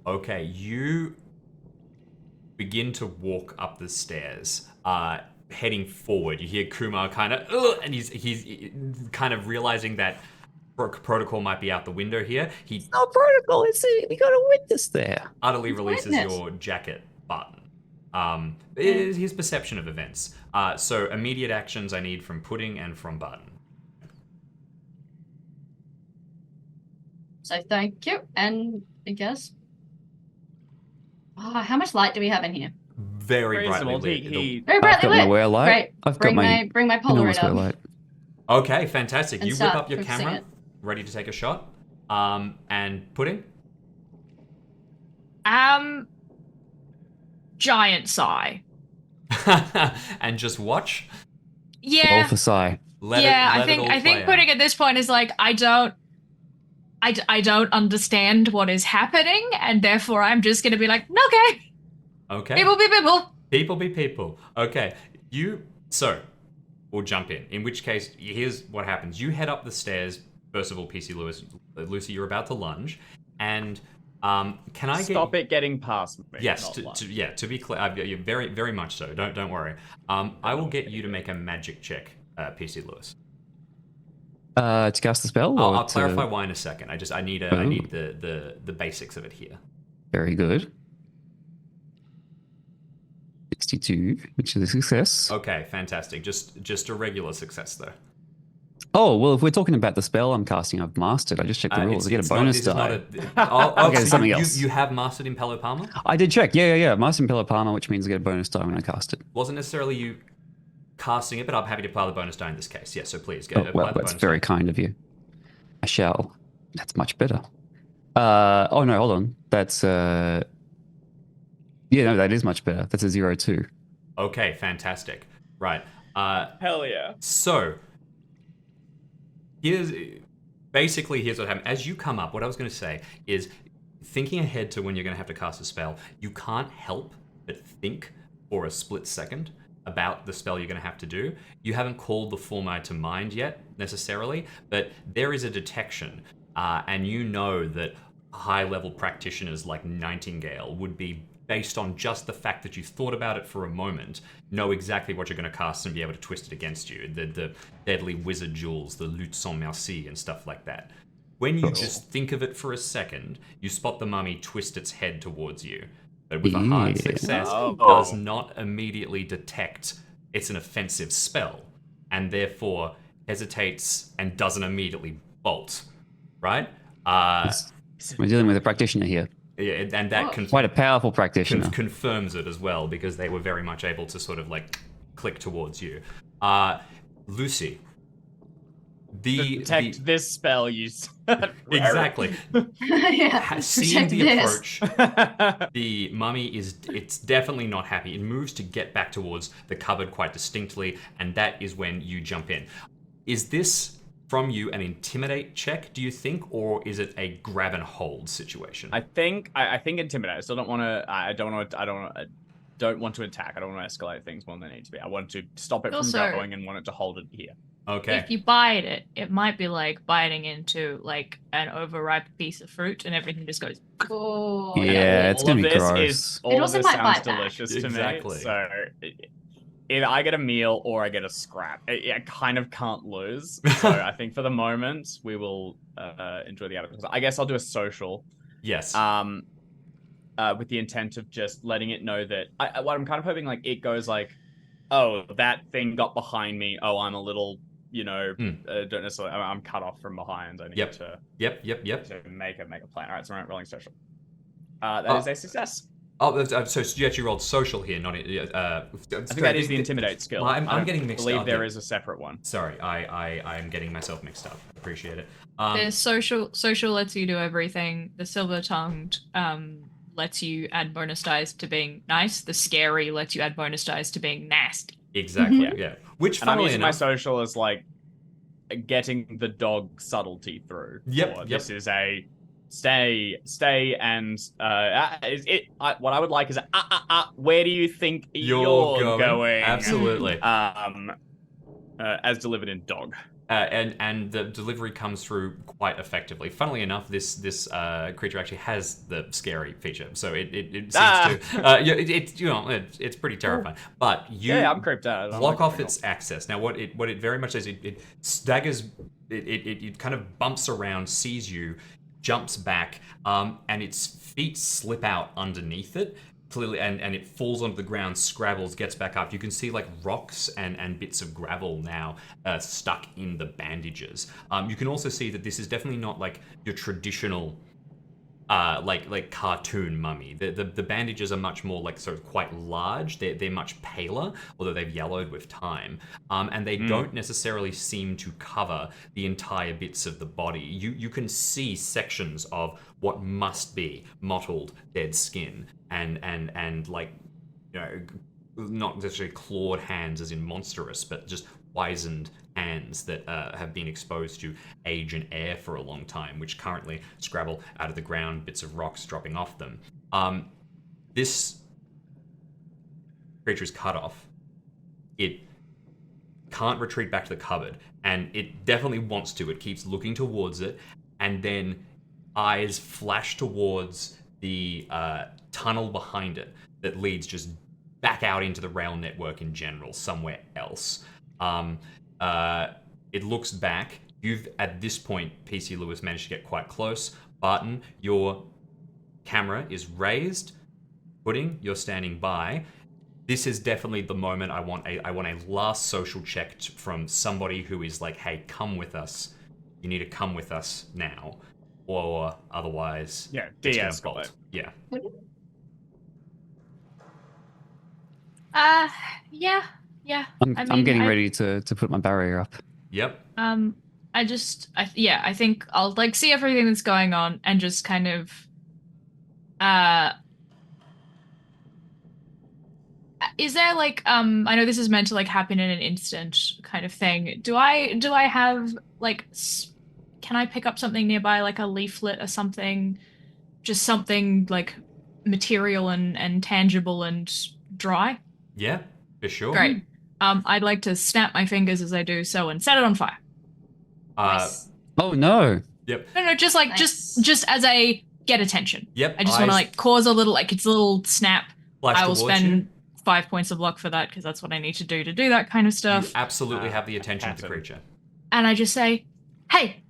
Speaker 1: Okay, you begin to walk up the stairs, heading forward. You hear Kumar kind of, and he's kind of realizing that protocol might be out the window here. He
Speaker 2: It's not protocol. We got a witness there.
Speaker 1: utterly releases
Speaker 5: Witness.
Speaker 1: your jacket button. It is his perception of events. So immediate actions I need from Pudding and from Barton.
Speaker 5: So thank you, and I guess. How much light do we have in here?
Speaker 1: Very brightly
Speaker 4: Reasonable.
Speaker 1: lit.
Speaker 5: Very
Speaker 2: I've
Speaker 5: brightly
Speaker 2: got my
Speaker 5: lit.
Speaker 2: wear light.
Speaker 5: Great.
Speaker 2: I've got my
Speaker 5: bring my Polaroid
Speaker 2: enormous wear
Speaker 5: up.
Speaker 2: light.
Speaker 1: Okay, fantastic.
Speaker 5: And
Speaker 1: You whip
Speaker 5: start
Speaker 1: up your
Speaker 5: focusing
Speaker 1: camera,
Speaker 5: it.
Speaker 1: ready to take a shot. And Pudding?
Speaker 3: Giant sigh.
Speaker 1: And just watch.
Speaker 2: Roll
Speaker 3: Yeah.
Speaker 2: for Psy.
Speaker 1: Let
Speaker 3: Yeah,
Speaker 1: it,
Speaker 3: I
Speaker 1: let it
Speaker 3: think
Speaker 1: all
Speaker 3: I think
Speaker 1: play
Speaker 3: Pudding
Speaker 1: out.
Speaker 3: at this point is like, I don't understand what is happening, and therefore I'm just gonna be like, okay,
Speaker 1: Okay.
Speaker 3: people be people.
Speaker 1: People be people. Okay. So, we'll jump in. In which case, here's what happens. You head up the stairs. First of all, PC Lucy, you're about to lunge. And can I
Speaker 4: Stop it getting past me.
Speaker 1: Yes,
Speaker 4: not lunge.
Speaker 1: to be clear, you're very, very much so. Don't worry. I will get you to make a magic check, PC Lewis.
Speaker 2: To cast the spell?
Speaker 1: I'll
Speaker 2: or to-
Speaker 1: clarify why in a second. I need the basics of it here.
Speaker 2: Very good. 62, which is a success.
Speaker 1: Okay, fantastic. Just a regular success though.
Speaker 2: Oh, well, if we're talking about the spell I'm casting, I've mastered. I just checked the rules. I get a bonus die.
Speaker 1: Okay,
Speaker 2: it's something else.
Speaker 1: You have mastered Impello Palmer?
Speaker 2: I did check. Yeah. Master Impello Palmer, which means I get a bonus die when I cast it.
Speaker 1: Wasn't necessarily you casting it, but I'm happy to apply the bonus die in this case. Yes, so please go
Speaker 2: Oh,
Speaker 1: apply
Speaker 2: well,
Speaker 1: the
Speaker 2: that's
Speaker 1: bonus
Speaker 2: very
Speaker 1: die.
Speaker 2: kind of you. I shall. That's much better. Oh, no, hold on. That's, yeah, no, that is much better. That's a 0-2.
Speaker 1: Okay, fantastic. Right.
Speaker 4: Hell yeah.
Speaker 1: So here's what happened. As you come up, what I was going to say is thinking ahead to when you're going to have to cast a spell, you can't help but think for a split second about the spell you're going to have to do. You haven't called the form to mind yet, necessarily, but there is a detection, and you know that high-level practitioners like Nightingale would be, based on just the fact that you thought about it for a moment, know exactly what you're going to cast and be able to twist it against you. The deadly wizard jewels, the lutte sans merci, and stuff like that. When you just think of it for a second, you spot the mummy twist its head towards you. But with a hard
Speaker 2: Yeah.
Speaker 1: success,
Speaker 4: Oh.
Speaker 1: it does not immediately detect it's an offensive spell, and therefore hesitates and doesn't immediately bolt. Right?
Speaker 2: We're dealing with a practitioner here.
Speaker 1: Yeah, and that
Speaker 2: Quite a powerful practitioner.
Speaker 1: confirms it as well, because they were very much able to sort of like click towards you. Lucy,
Speaker 4: Detect this spell you said.
Speaker 1: exactly.
Speaker 5: Yeah.
Speaker 1: Seeing
Speaker 5: Protect
Speaker 1: the
Speaker 5: this.
Speaker 1: approach, the mummy it's definitely not happy. It moves to get back towards the cupboard quite distinctly, and that is when you jump in. Is this from you an intimidate check, do you think, or is it a grab and hold situation?
Speaker 4: I think intimidate. I still don't want to. I don't want to don't want to attack. I don't want to escalate things more than they need to be. I want to stop it from
Speaker 3: Also-
Speaker 4: going and want it to hold it here.
Speaker 1: Okay.
Speaker 3: If you bite it, it might be like biting into like an overripe piece of fruit, and everything just goes.
Speaker 5: Oh,
Speaker 2: Yeah, it's
Speaker 4: All
Speaker 2: gonna
Speaker 4: of
Speaker 2: be
Speaker 4: this
Speaker 2: gross.
Speaker 4: is all
Speaker 5: It
Speaker 4: of
Speaker 5: also
Speaker 4: this
Speaker 5: might
Speaker 4: sounds
Speaker 5: bite back.
Speaker 4: delicious to
Speaker 1: Exactly.
Speaker 4: me. So either I get a meal or I get a scrap. I kind of can't lose. So I think for the moment we will enjoy the outcome. I guess I'll do a social.
Speaker 1: Yes.
Speaker 4: With the intent of just letting it know that what I'm kind of hoping like it goes like, oh, that thing got behind me. Oh, I'm a little, don't necessarily. I'm cut off from behind. I need
Speaker 1: Yep.
Speaker 4: to make a plan. All right, so I'm rolling social. That is a success.
Speaker 1: Oh, so you actually rolled social here, not
Speaker 4: I think that is the intimidate skill.
Speaker 1: Well,
Speaker 4: I
Speaker 1: I'm
Speaker 4: don't
Speaker 1: getting mixed
Speaker 4: believe
Speaker 1: up.
Speaker 4: there is a separate one.
Speaker 1: Sorry, I'm getting myself mixed up. Appreciate it.
Speaker 3: The social lets you do everything. The silver tongued lets you add bonus dice to being nice. The scary lets you add bonus dice to being nasty.
Speaker 1: Exactly.
Speaker 5: Mhm.
Speaker 1: Yeah. Which,
Speaker 4: And I'm
Speaker 1: funnily
Speaker 4: using my
Speaker 1: enough,
Speaker 4: social as like getting the dog subtlety through.
Speaker 1: Yep,
Speaker 4: Or
Speaker 1: yep.
Speaker 4: This is a stay, and what I would like is where do you think you're going?
Speaker 1: Absolutely.
Speaker 4: As delivered in dog.
Speaker 1: And the delivery comes through quite effectively. Funnily enough, this creature actually has the scary feature, so it seems to it's pretty terrifying. But
Speaker 4: I'm creeped out.
Speaker 1: block off its access. Now, what it very much says, it staggers, it kind of bumps around, sees you, jumps back, and its feet slip out underneath it. Clearly, and it falls onto the ground, scrabbles, gets back up. You can see like rocks and bits of gravel now stuck in the bandages. You can also see that this is definitely not like your traditional like cartoon mummy. The bandages are much more like sort of quite large. They're much paler, although they've yellowed with time, and they don't necessarily seem to cover the entire bits of the body. You can see sections of what must be mottled dead skin and like, not necessarily clawed hands as in monstrous, but just wizened hands that have been exposed to age and air for a long time, which currently scrabble out of the ground, bits of rocks dropping off them. This creature is cut off. It can't retreat back to the cupboard, and it definitely wants to. It keeps looking towards it, and then eyes flash towards the tunnel behind it that leads just back out into the rail network in general, somewhere else. It looks back. You've, at this point, PC Lewis, managed to get quite close. Barton, your camera is raised. Pudding, you're standing by. This is definitely the moment I want a last social check from somebody who is like, hey, come with us. You need to come with us now. Or otherwise,
Speaker 4: Yeah,
Speaker 1: it's gonna
Speaker 4: de-escalate.
Speaker 1: bolt. Yeah.
Speaker 3: Yeah.
Speaker 2: I'm getting ready to put my barrier up.
Speaker 1: Yep.
Speaker 3: I think I'll like see everything that's going on and just kind of is there like I know this is meant to like happen in an instant kind of thing. Do I have like can I pick up something nearby, like a leaflet or something, just something like material and tangible and dry?
Speaker 1: Yeah, for sure.
Speaker 3: Great. I'd like to snap my fingers as I do so and set it on fire.
Speaker 5: Nice.
Speaker 2: Oh no!
Speaker 1: Yep.
Speaker 3: No, just like
Speaker 5: Nice.
Speaker 3: just as a get attention.
Speaker 1: Yep.
Speaker 3: I just want to like cause a little like it's a little snap.
Speaker 1: flash
Speaker 3: I will
Speaker 1: towards
Speaker 3: spend
Speaker 1: you.
Speaker 3: 5 points of luck for that because that's what I need to do that kind of
Speaker 1: You
Speaker 3: stuff.
Speaker 1: absolutely have the attention of the
Speaker 4: pattern.
Speaker 1: creature.
Speaker 3: And I just say, hey,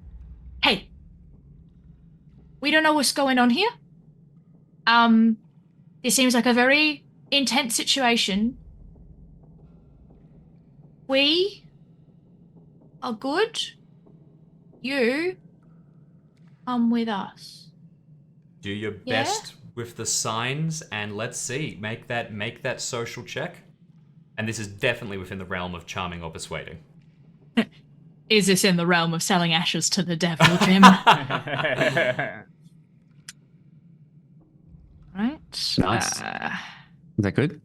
Speaker 3: we don't know what's going on here. This seems like a very intense situation. We are good. You come with us.
Speaker 1: Do your
Speaker 3: Yeah?
Speaker 1: best with the signs, and let's see. Make that social check. And this is definitely within the realm of charming or persuading.
Speaker 3: Is this in the realm of selling ashes to the devil, Jim? Right.
Speaker 2: Nice. Is that good?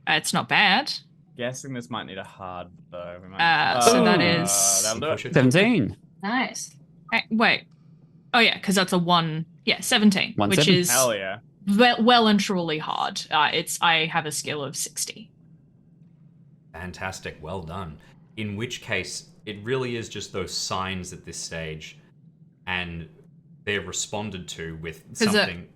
Speaker 3: It's not bad.
Speaker 4: Guessing this might need a hard though. We might
Speaker 3: So that
Speaker 2: Oh.
Speaker 3: is.
Speaker 4: that'll do
Speaker 1: Push
Speaker 4: it.
Speaker 1: it.
Speaker 2: 17.
Speaker 5: Nice.
Speaker 3: Wait. Oh yeah, because that's a 1. Yeah, 17,
Speaker 2: One
Speaker 3: which
Speaker 2: seven?
Speaker 3: is
Speaker 4: Hell yeah.
Speaker 3: well and truly hard. I have a skill of 60.
Speaker 1: Fantastic, well done. In which case, it really is just those signs at this stage, and they're responded to with something.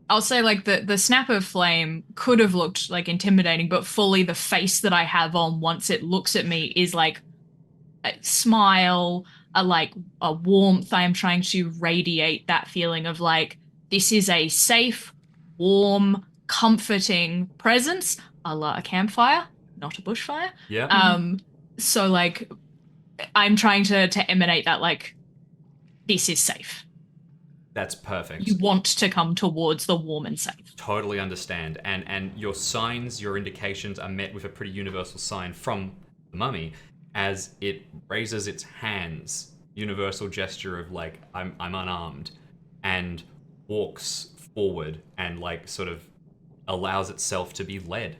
Speaker 3: I'll say like the snap of flame could have looked like intimidating, but fully the face that I have on once it looks at me is like a smile, a warmth. I am trying to radiate that feeling of like this is a safe, warm, comforting presence, a la a campfire, not a bushfire.
Speaker 1: Yeah.
Speaker 3: So like I'm trying to emanate that like this is safe.
Speaker 1: That's perfect.
Speaker 3: You want to come towards the warm and safe.
Speaker 1: Totally understand. And your signs, your indications are met with a pretty universal sign from the mummy as it raises its hands, universal gesture of like, I'm unarmed, and walks forward and like sort of allows itself to be led.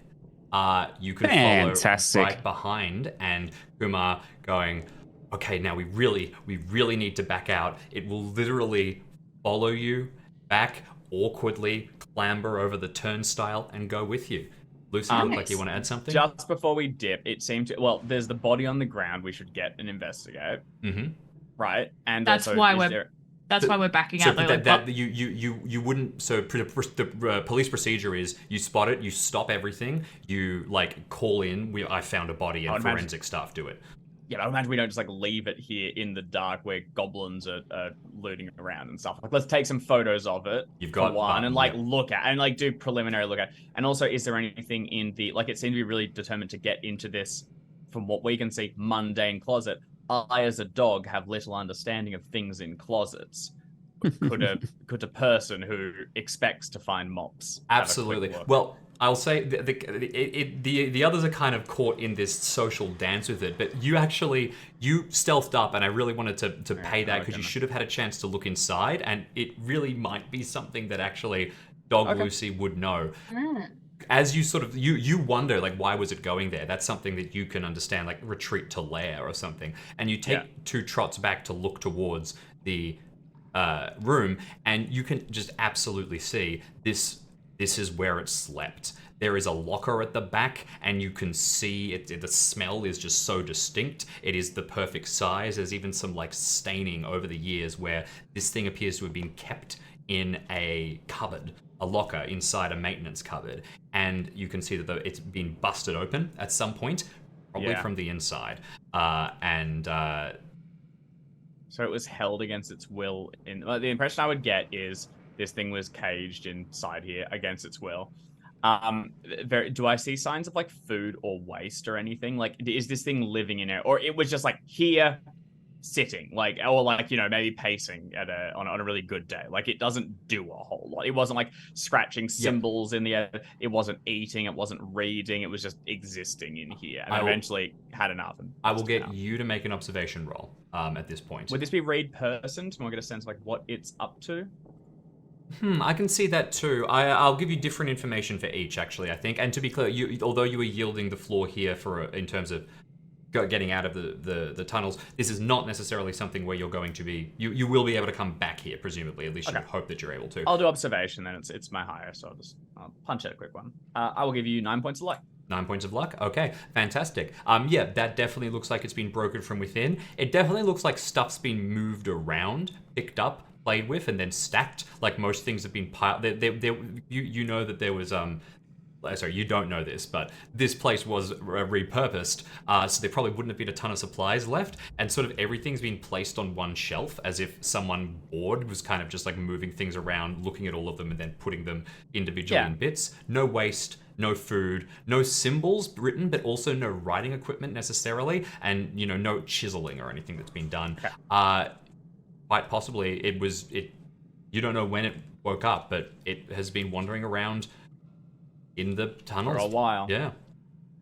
Speaker 1: You can
Speaker 2: Fantastic.
Speaker 1: follow right behind, and Kumar going, okay, now we really need to back out. It will literally follow you back, awkwardly clamber over the turnstile and go with you. Lucy, you look like you want to add something?
Speaker 4: Just before we dip, it seemed to... Well, there's the body on the ground we should get and investigate.
Speaker 1: Mm-hmm.
Speaker 4: Right? And
Speaker 3: that's
Speaker 4: also,
Speaker 3: why we're backing out.
Speaker 1: You wouldn't. So the police procedure is you spot it, you stop everything, you like call in. I found a body, and forensic staff do it.
Speaker 4: Yeah, but I imagine we don't just like leave it here in the dark where goblins are looting around and stuff. Like, let's take some photos of it.
Speaker 1: You've got
Speaker 4: one, and like look at and like do preliminary look at. And also, is there anything in the like? It seemed to be really determined to get into this, from what we can see, mundane closet. I, as a dog, have little understanding of things in closets. Could a person who expects to find mops?
Speaker 1: Absolutely. Well, I'll say the others are kind of caught in this social dance with it, but you stealthed up, and I really wanted to pay that because you should have had a chance to look inside, and it really might be something that actually Lucy would know. As you sort of you wonder like why was it going there? That's something that you can understand, like retreat to lair or something, and you take 2 trots back to look towards the room, and you can just absolutely see this is where it slept. There is a locker at the back, and you can see the smell is just so distinct. It is the perfect size. There's even some like staining over the years where this thing appears to have been kept in a cupboard, a locker inside a maintenance cupboard, and you can see that it's been busted open at some point, probably from the inside,
Speaker 4: so it was held against its will. The impression I would get is this thing was caged inside here against its will. Do I see signs of like food or waste or anything? Like, is this thing living in it, or it was just like here, sitting, like, or like, you know, maybe pacing on a really good day? Like, it doesn't do a whole lot. It wasn't like scratching symbols in the air. It wasn't eating. It wasn't reading. It was just existing in here. And eventually had enough.
Speaker 1: I will get you to make an observation roll at this point.
Speaker 4: Would this be read person to get a sense of like what it's up to?
Speaker 1: I can see that too. I'll give you different information for each, actually, I think. And to be clear, although you were yielding the floor here in terms of getting out of the tunnels, this is not necessarily something where you're going to be... You will be able to come back here, presumably. At least you hope that you're able to.
Speaker 4: I'll do observation, then. It's my higher, so I'll punch out a quick one. I will give you 9 points of luck.
Speaker 1: 9 points of luck? Okay, fantastic. Yeah, that definitely looks like it's been broken from within. It definitely looks like stuff's been moved around, picked up, played with, and then stacked. Like most things have been piled. You know that there was sorry, you don't know this, but this place was repurposed, so there probably wouldn't have been a ton of supplies left, and sort of everything's been placed on one shelf as if someone bored was kind of just like moving things around, looking at all of them, and then putting them individually in bits. No waste, no food, no symbols written, but also no writing equipment necessarily, and no chiseling or anything that's been done. Quite possibly you don't know when it woke up, but it has been wandering around in the tunnels
Speaker 4: for a while.
Speaker 1: Yeah.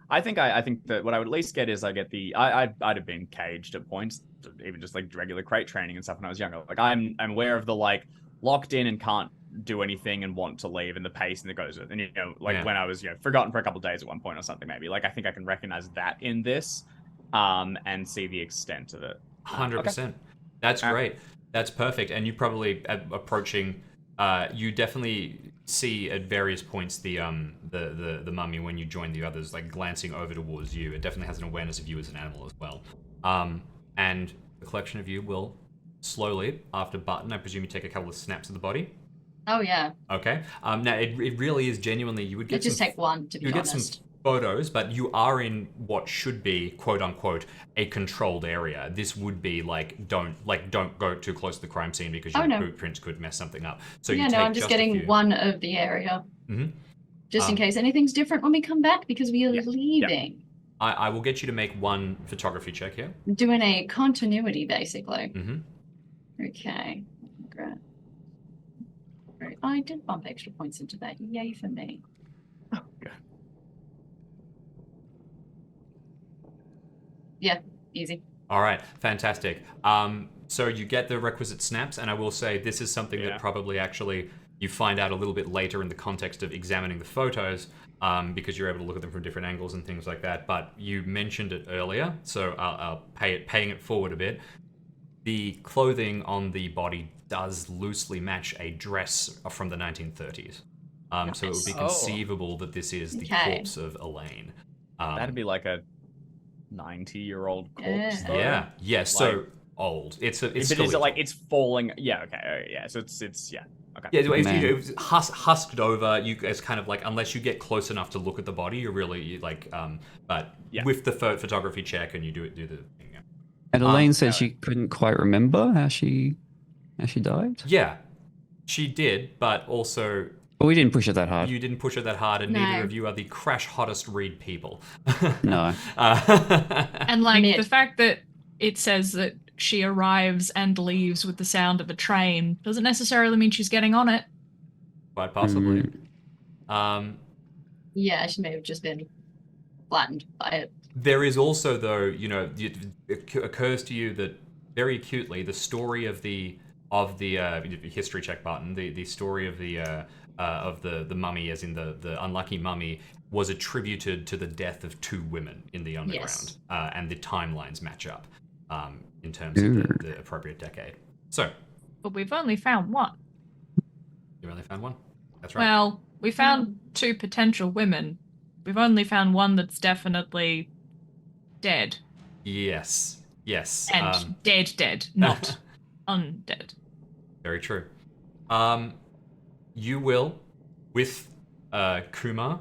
Speaker 4: I think that what I would at least get is I'd have been caged at points, even just like regular crate training and stuff when I was younger. Like I'm aware of the like locked in and can't do anything and want to leave, and the pace and the goes with, and when I was forgotten for a couple of days at one point or something, maybe. Like I think I can recognize that in this, and see the extent of it.
Speaker 1: 100%. That's great. That's perfect. And you probably approaching. You definitely see at various points the mummy when you join the others, like glancing over towards you. It definitely has an awareness of you as an animal as well. And the collection of you will slowly, after Button, I presume you take a couple of snaps of the body.
Speaker 5: Oh yeah.
Speaker 1: Okay. Now it really is genuinely, you would get
Speaker 5: just take one, to be
Speaker 1: you
Speaker 5: honest.
Speaker 1: get some photos, but you are in what should be, quote unquote, a controlled area. This would be don't go too close to the crime scene because your boot prints could mess something up. So
Speaker 5: yeah,
Speaker 1: you
Speaker 5: no,
Speaker 1: take
Speaker 5: I'm just
Speaker 1: a
Speaker 5: getting
Speaker 1: few.
Speaker 5: one of the area.
Speaker 1: Mm-hmm.
Speaker 5: Just in case anything's different when we come back, because we are leaving.
Speaker 1: I will get you to make one photography check here.
Speaker 5: Doing a continuity, basically.
Speaker 1: Mm-hmm.
Speaker 5: Okay. Great. Right. I did bump extra points into that. Yay for me.
Speaker 4: Oh, good.
Speaker 5: Yeah, easy.
Speaker 1: All right, fantastic. So you get the requisite snaps, and I will say this is something that probably actually you find out a little bit later in the context of examining the photos, because you're able to look at them from different angles and things like that. But you mentioned it earlier, so I'll paying it forward a bit. The clothing on the body does loosely match a dress from the 1930s. So it would be conceivable that this is the corpse of Elaine.
Speaker 4: That'd be like a 90-year-old corpse, though.
Speaker 1: Yeah. So old. It's
Speaker 4: but is it like it's falling? Yeah. Okay. Yeah. So it's okay.
Speaker 1: Yeah. It was husked over. It's kind of like, unless you get close enough to look at the body, you're really But with the photography check and you do the thing. Yeah.
Speaker 2: And Elaine said she couldn't quite remember how she died.
Speaker 1: Yeah, she did, but also.
Speaker 2: But we didn't push it that hard.
Speaker 1: You didn't push it that hard, and neither of you are the crash hottest read people.
Speaker 2: No.
Speaker 3: And the fact that it says that she arrives and leaves with the sound of a train doesn't necessarily mean she's getting on it.
Speaker 1: Quite possibly.
Speaker 5: Yeah, she may have just been flattened by it.
Speaker 1: There is also, though, it occurs to you that very acutely the story of the history check button, the story of the mummy, as in the unlucky mummy, was attributed to the death of 2 women in the underground, and the timelines match up in terms of the appropriate decade. So,
Speaker 3: but we've only found one.
Speaker 1: You only found one? That's right.
Speaker 3: Well, we found 2 potential women. We've only found one that's definitely dead.
Speaker 1: Yes.
Speaker 3: And dead, not undead.
Speaker 1: Very true. You will, with Kumar,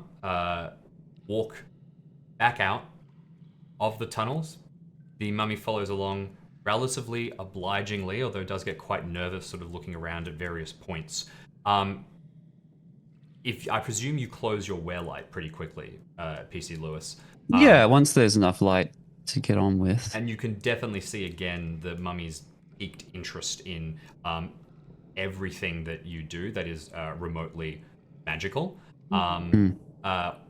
Speaker 1: walk back out of the tunnels. The mummy follows along relatively obligingly, although it does get quite nervous, sort of looking around at various points. If I presume you close your wear light pretty quickly, PC Lewis.
Speaker 2: Yeah, once there's enough light to get on with.
Speaker 1: And you can definitely see again the mummy's piqued interest in everything that you do that is remotely magical.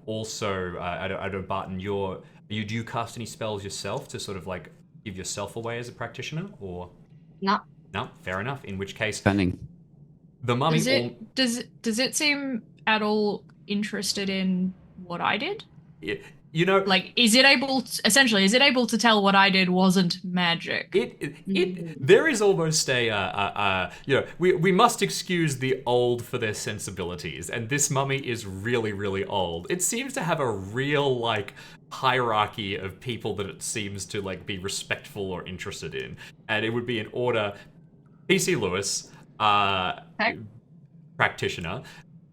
Speaker 1: Also, I don't Barton, do you cast any spells yourself to sort of like give yourself away as a practitioner, or
Speaker 5: no?
Speaker 1: No, fair enough. In which case,
Speaker 2: Stunning.
Speaker 1: The mummy.
Speaker 3: Does it seem at all interested in what I did?
Speaker 1: Is
Speaker 3: it able to tell what I did wasn't magic?
Speaker 1: There is almost we must excuse the old for their sensibilities, and this mummy is really, really old. It seems to have a real hierarchy of people that it seems to be respectful or interested in, and it would be in order. PC Lewis, practitioner,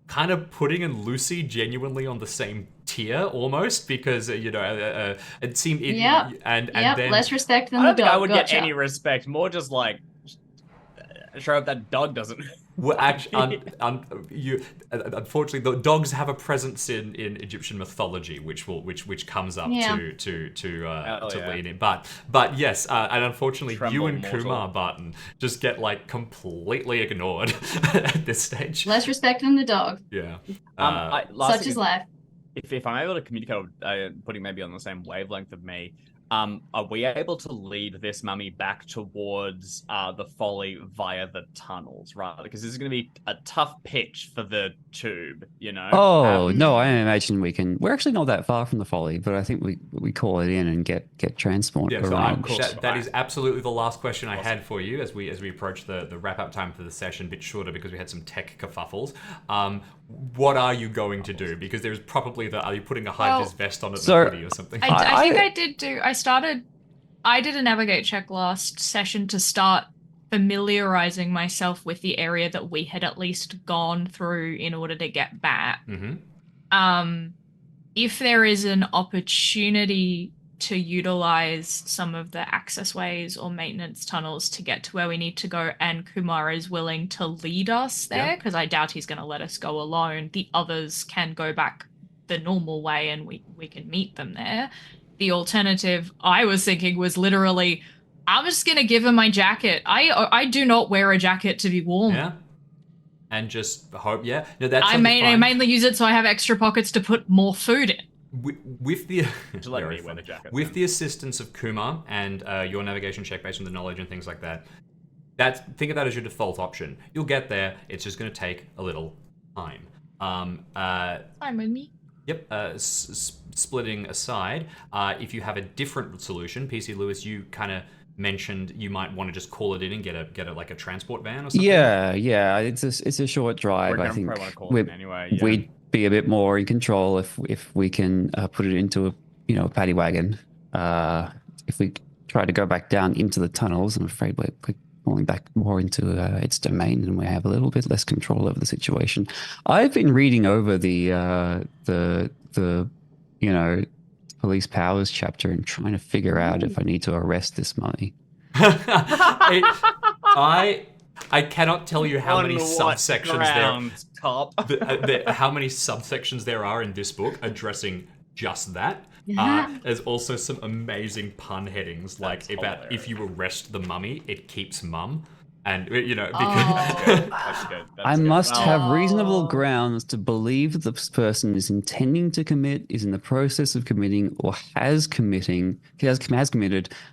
Speaker 1: kind of putting Lucy genuinely on the same tier almost, because it seemed and then
Speaker 5: less respect than
Speaker 4: I don't
Speaker 5: the
Speaker 4: think
Speaker 5: dog.
Speaker 4: I would get any respect, more just sure hope that dog doesn't.
Speaker 1: Well, actually, unfortunately, the dogs have a presence in Egyptian mythology, which comes up to lean in. But yes, and unfortunately, you and Kumar Barton just get completely ignored at this stage.
Speaker 5: Less respect than the dog.
Speaker 1: Yeah.
Speaker 5: Such is life.
Speaker 4: If I'm able to communicate, putting maybe on the same wavelength of me, Are we able to lead this mummy back towards the folly via the tunnels, right? Because this is going to be a tough pitch for the tube, you know?
Speaker 2: Oh, no, I imagine we can. We're actually not that far from the folly, but I think we call it in and get transport
Speaker 1: Yeah, so
Speaker 2: arranged.
Speaker 1: that is absolutely the last question I had for you as we approach the wrap up time for the session, a bit shorter because we had some tech kerfuffles. What are you going to do? Because there's probably are you putting a high vis vest on at the footy or something?
Speaker 3: I think I did a navigate check last session to start familiarizing myself with the area that we had at least gone through in order to get back. If there is an opportunity to utilize some of the access ways or maintenance tunnels to get to where we need to go, and Kumar is willing to lead us there, because I doubt he's going to let us go alone. The others can go back the normal way and we can meet them there. The alternative I was thinking was literally, I'm just going to give him my jacket. I do not wear a jacket to be warm.
Speaker 1: Yeah. And just hope, no, that's
Speaker 3: I mainly use it so I have extra pockets to put more food in.
Speaker 1: With the
Speaker 4: with
Speaker 1: the assistance of Kumar and your navigation check based on the knowledge and things like that, think of that as your default option. You'll get there. It's just going to take a little time.
Speaker 3: Fine with me.
Speaker 1: Yep. Splitting aside, if you have a different solution, PC Lewis, you kind of mentioned you might want to just call it in and get a like a transport van or something.
Speaker 2: Yeah. It's a short drive. I think we'd be a bit more in control if we can put it into a paddy wagon. If we try to go back down into the tunnels, I'm afraid we're falling back more into its domain, and we have a little bit less control over the situation. I've been reading over the police powers chapter and trying to figure out if I need to arrest this mummy.
Speaker 1: I cannot tell you how many subsections how many subsections there are in this book addressing just that. There's also some amazing pun headings, like about if you arrest the mummy, it keeps mum. And, because...
Speaker 4: That's good.
Speaker 2: I must have reasonable grounds to believe that this person is intending to commit, is in the process of committing, or has committed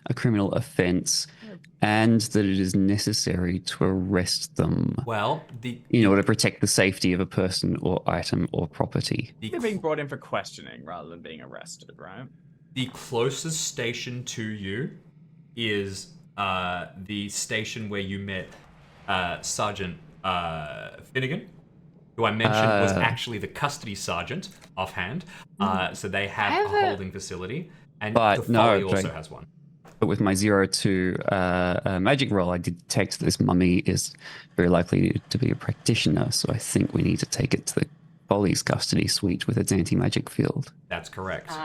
Speaker 2: a criminal offense, and that it is necessary to arrest them.
Speaker 1: Well,
Speaker 2: in order to protect the safety of a person or item or property.
Speaker 4: They're being brought in for questioning rather than being arrested, right?
Speaker 1: The closest station to you is the station where you met Sergeant Finnegan, who I mentioned was actually the custody sergeant offhand. So they have a holding facility, and the Folly also has one.
Speaker 2: But with my 02 magic roll, I detect this mummy is very likely to be a practitioner, so I think we need to take it to the Folly's custody suite with its anti-magic field.
Speaker 1: That's correct.
Speaker 3: So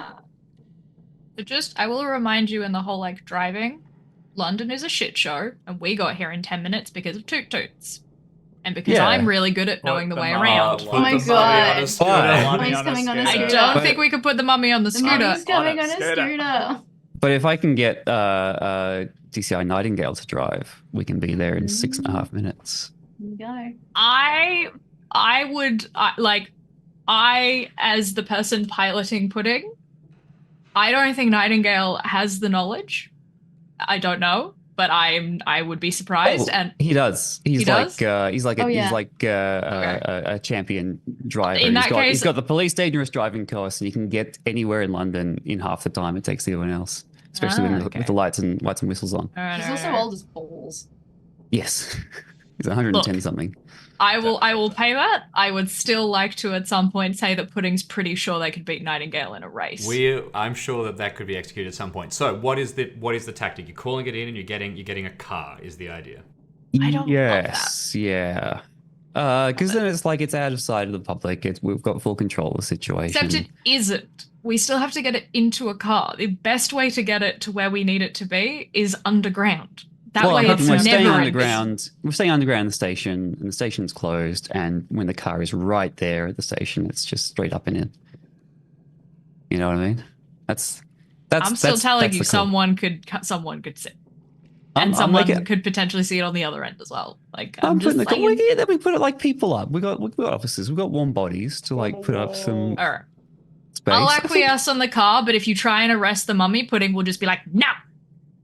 Speaker 3: I will remind you in the whole driving, London is a shit show, and we got here in 10 minutes because of Toot Toots. And because I'm really good at knowing the way around.
Speaker 5: Oh my god.
Speaker 4: Mummy's
Speaker 5: coming on a scooter.
Speaker 3: I don't think we could put the mummy on the scooter.
Speaker 5: Mummy's coming on a scooter.
Speaker 2: But if I can get DCI Nightingale to drive, we can be there in 6.5 minutes.
Speaker 5: There you go.
Speaker 3: I, as the person piloting Pudding, I don't think Nightingale has the knowledge. I don't know, but I would be surprised. And
Speaker 2: he does. He's like a champion driver. He's got the police dangerous driving course, and he can get anywhere in London in half the time it takes anyone else, especially with the lights and whistles on.
Speaker 5: He's also old as balls.
Speaker 2: Yes, he's 110 something.
Speaker 3: I will pay that. I would still like to at some point say that Pudding's pretty sure they could beat Nightingale in a race.
Speaker 1: I'm sure that could be executed at some point. So what is the tactic? You're calling it in and you're getting a car is the idea.
Speaker 3: I don't love that.
Speaker 2: Yeah. Because then it's like it's out of sight of the public. We've got full control of the situation.
Speaker 3: Except it isn't. We still have to get it into a car. The best way to get it to where we need it to be is underground.
Speaker 2: We're staying underground. We're staying underground in the station, and the station's closed. And when the car is right there at the station, it's just straight up and in. You know what I mean?
Speaker 3: I'm still telling you, someone could sit, and someone could potentially see it on the other end as well. Then we put it people up. We got officers. We got warm bodies to put up some
Speaker 2: space.
Speaker 3: I'll
Speaker 2: I think-
Speaker 3: acquiesce on the car, but if you try and arrest the mummy, Pudding will just be like, no!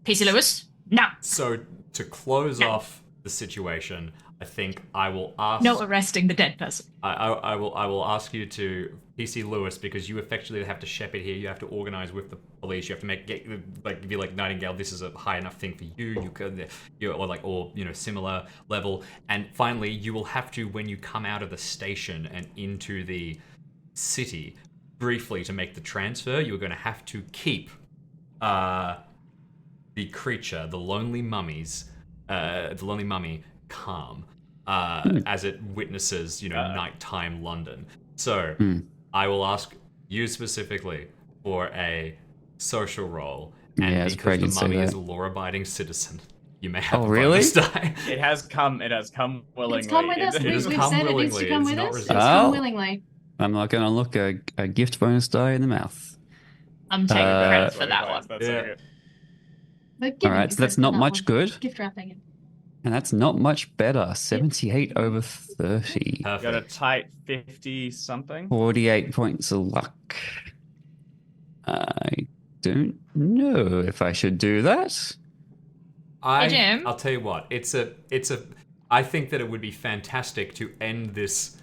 Speaker 3: PC Lewis, no!
Speaker 1: So to close off the situation, I think I will ask.
Speaker 3: No arresting the dead person.
Speaker 1: I will ask you to PC Lewis, because you effectively have to shepherd here. You have to organize with the police. You have to be like Nightingale. This is a high enough thing for you. You could, or similar level. And finally, you will have to, when you come out of the station and into the city, briefly to make the transfer, you're going to have to keep the creature, the lonely mummy, calm as it witnesses, nighttime London. So I will ask you specifically for a social role, and
Speaker 2: Yeah, it's
Speaker 1: because
Speaker 2: great
Speaker 1: the
Speaker 2: you'd say
Speaker 1: mummy is
Speaker 2: that.
Speaker 1: a law-abiding citizen, you may have
Speaker 2: Oh,
Speaker 1: a
Speaker 2: really?
Speaker 1: bonus die.
Speaker 4: It has come willingly.
Speaker 5: It's come with us.
Speaker 1: It
Speaker 5: We've
Speaker 1: has
Speaker 5: said
Speaker 1: come
Speaker 5: it needs
Speaker 1: willingly,
Speaker 5: to come
Speaker 1: it's
Speaker 5: with
Speaker 1: not
Speaker 5: us. It's
Speaker 1: resisted.
Speaker 5: come
Speaker 2: Oh.
Speaker 5: willingly.
Speaker 2: I'm not going to look a gift bonus die in the mouth.
Speaker 3: I'm taking
Speaker 2: Uh,
Speaker 3: credit for that one.
Speaker 4: That's
Speaker 1: Yeah.
Speaker 4: so good.
Speaker 5: But
Speaker 2: All
Speaker 5: giving
Speaker 2: right,
Speaker 5: you
Speaker 2: so that's
Speaker 5: credit for
Speaker 2: not
Speaker 5: that
Speaker 2: much
Speaker 5: one.
Speaker 2: good,
Speaker 5: Gift wrapping it.
Speaker 2: and that's not much better. 78 over 30.
Speaker 4: Got a
Speaker 1: Perfect.
Speaker 4: tight 50 something.
Speaker 2: 48 points of luck. I don't know if I should do that.
Speaker 3: Jim?
Speaker 1: I'll tell you what. I think that it would be fantastic to end this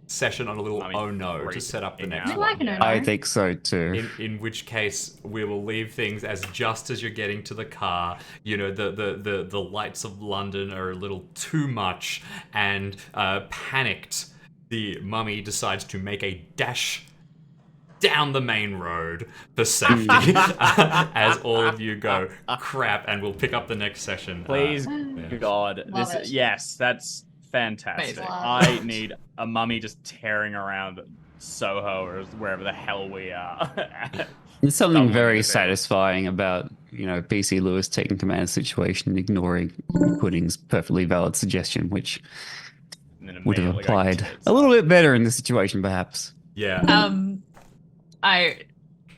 Speaker 1: session on a little oh no to set up the next
Speaker 5: I
Speaker 1: one.
Speaker 5: like an oh
Speaker 2: I
Speaker 5: no.
Speaker 2: think so too.
Speaker 1: In which case we will leave things as just as you're getting to the car. The lights of London are a little too much, and panicked, the mummy decides to make a dash down the main road for safety as all of you go crap, and we'll pick up the next session.
Speaker 4: Please,
Speaker 1: yeah.
Speaker 4: God.
Speaker 5: Love it.
Speaker 4: Yes, that's fantastic.
Speaker 3: Amazing.
Speaker 4: I need a mummy just tearing around Soho or wherever the hell we are.
Speaker 2: There's something
Speaker 4: Someone
Speaker 2: very
Speaker 4: to do.
Speaker 2: satisfying about, PC Lewis taking command of the situation and ignoring Pudding's perfectly valid suggestion, which
Speaker 4: And then
Speaker 2: would have
Speaker 4: immediately go
Speaker 2: applied
Speaker 4: tits
Speaker 2: a little bit better in this situation, perhaps.
Speaker 1: Yeah.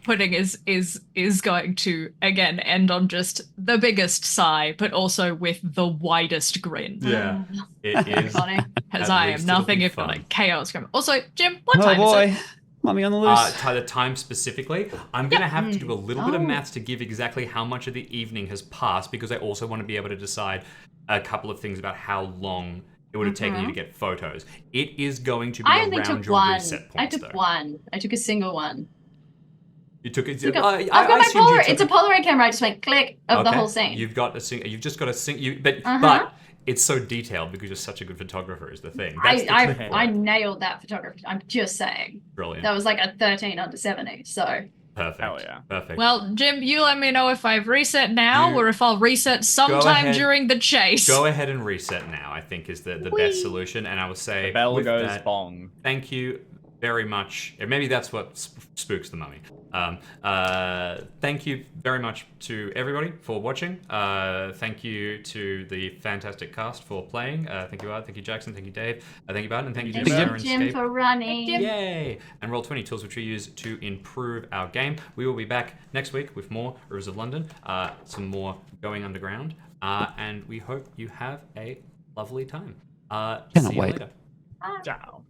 Speaker 3: Pudding is going to again end on just the biggest sigh, but also with the widest grin.
Speaker 1: Yeah. It is.
Speaker 5: Funny.
Speaker 3: As
Speaker 1: At
Speaker 3: I
Speaker 1: least
Speaker 3: am
Speaker 1: it'll
Speaker 3: nothing
Speaker 1: be
Speaker 3: if not
Speaker 1: fun.
Speaker 3: a chaos grim. Also, Jim, what
Speaker 2: Oh
Speaker 3: time is it?
Speaker 2: boy, mummy on the loose.
Speaker 1: The time specifically, I'm going to have to do a little bit of
Speaker 5: Oh.
Speaker 1: maths to give exactly how much of the evening has passed, because I also want to be able to decide a couple of things about how long it would have taken you to get photos. It is going to be
Speaker 5: I only
Speaker 1: around
Speaker 5: took
Speaker 1: your
Speaker 5: one.
Speaker 1: reset
Speaker 5: I
Speaker 1: points,
Speaker 5: took
Speaker 1: though.
Speaker 5: one. I took a single one.
Speaker 1: You took it.
Speaker 5: I've got
Speaker 1: I
Speaker 5: my
Speaker 1: assumed you
Speaker 5: Polaroid.
Speaker 1: took
Speaker 5: It's a Polaroid camera. I just went click of the
Speaker 1: Okay,
Speaker 5: whole scene.
Speaker 1: You've got you've just got a sing. But
Speaker 5: Uh-huh.
Speaker 1: it's so detailed because you're such a good photographer. Is the thing. That's the
Speaker 5: I
Speaker 1: trick.
Speaker 5: I nailed that photography. I'm just saying.
Speaker 1: Brilliant.
Speaker 5: That was like a 13 under 70. So
Speaker 1: Perfect.
Speaker 4: Hell yeah.
Speaker 1: Perfect.
Speaker 3: Well, Jim, you let me know if I've reset now
Speaker 1: You-
Speaker 3: or if I'll reset sometime
Speaker 1: ahead.
Speaker 3: during the chase.
Speaker 1: Go ahead and reset now. I think is the best solution, and I will say
Speaker 4: The bell
Speaker 1: with
Speaker 4: goes
Speaker 1: that,
Speaker 4: bong.
Speaker 1: thank you very much. Or maybe that's what spooks the mummy. Thank you very much to everybody for watching. Thank you to the fantastic cast for playing. Thank you, Art. Thank you, Jackson. Thank you, Dave. Thank you, Barton. And thank you,
Speaker 5: thank
Speaker 1: Jim,
Speaker 5: you,
Speaker 1: for
Speaker 5: Jim,
Speaker 1: Escape.
Speaker 5: for running.
Speaker 1: Yay! And Roll20 tools which we use to improve our game. We will be back next week with more Rivers of London, some more Going Underground, and we hope you have a lovely time. See you
Speaker 2: wait.
Speaker 1: later.
Speaker 4: Ciao.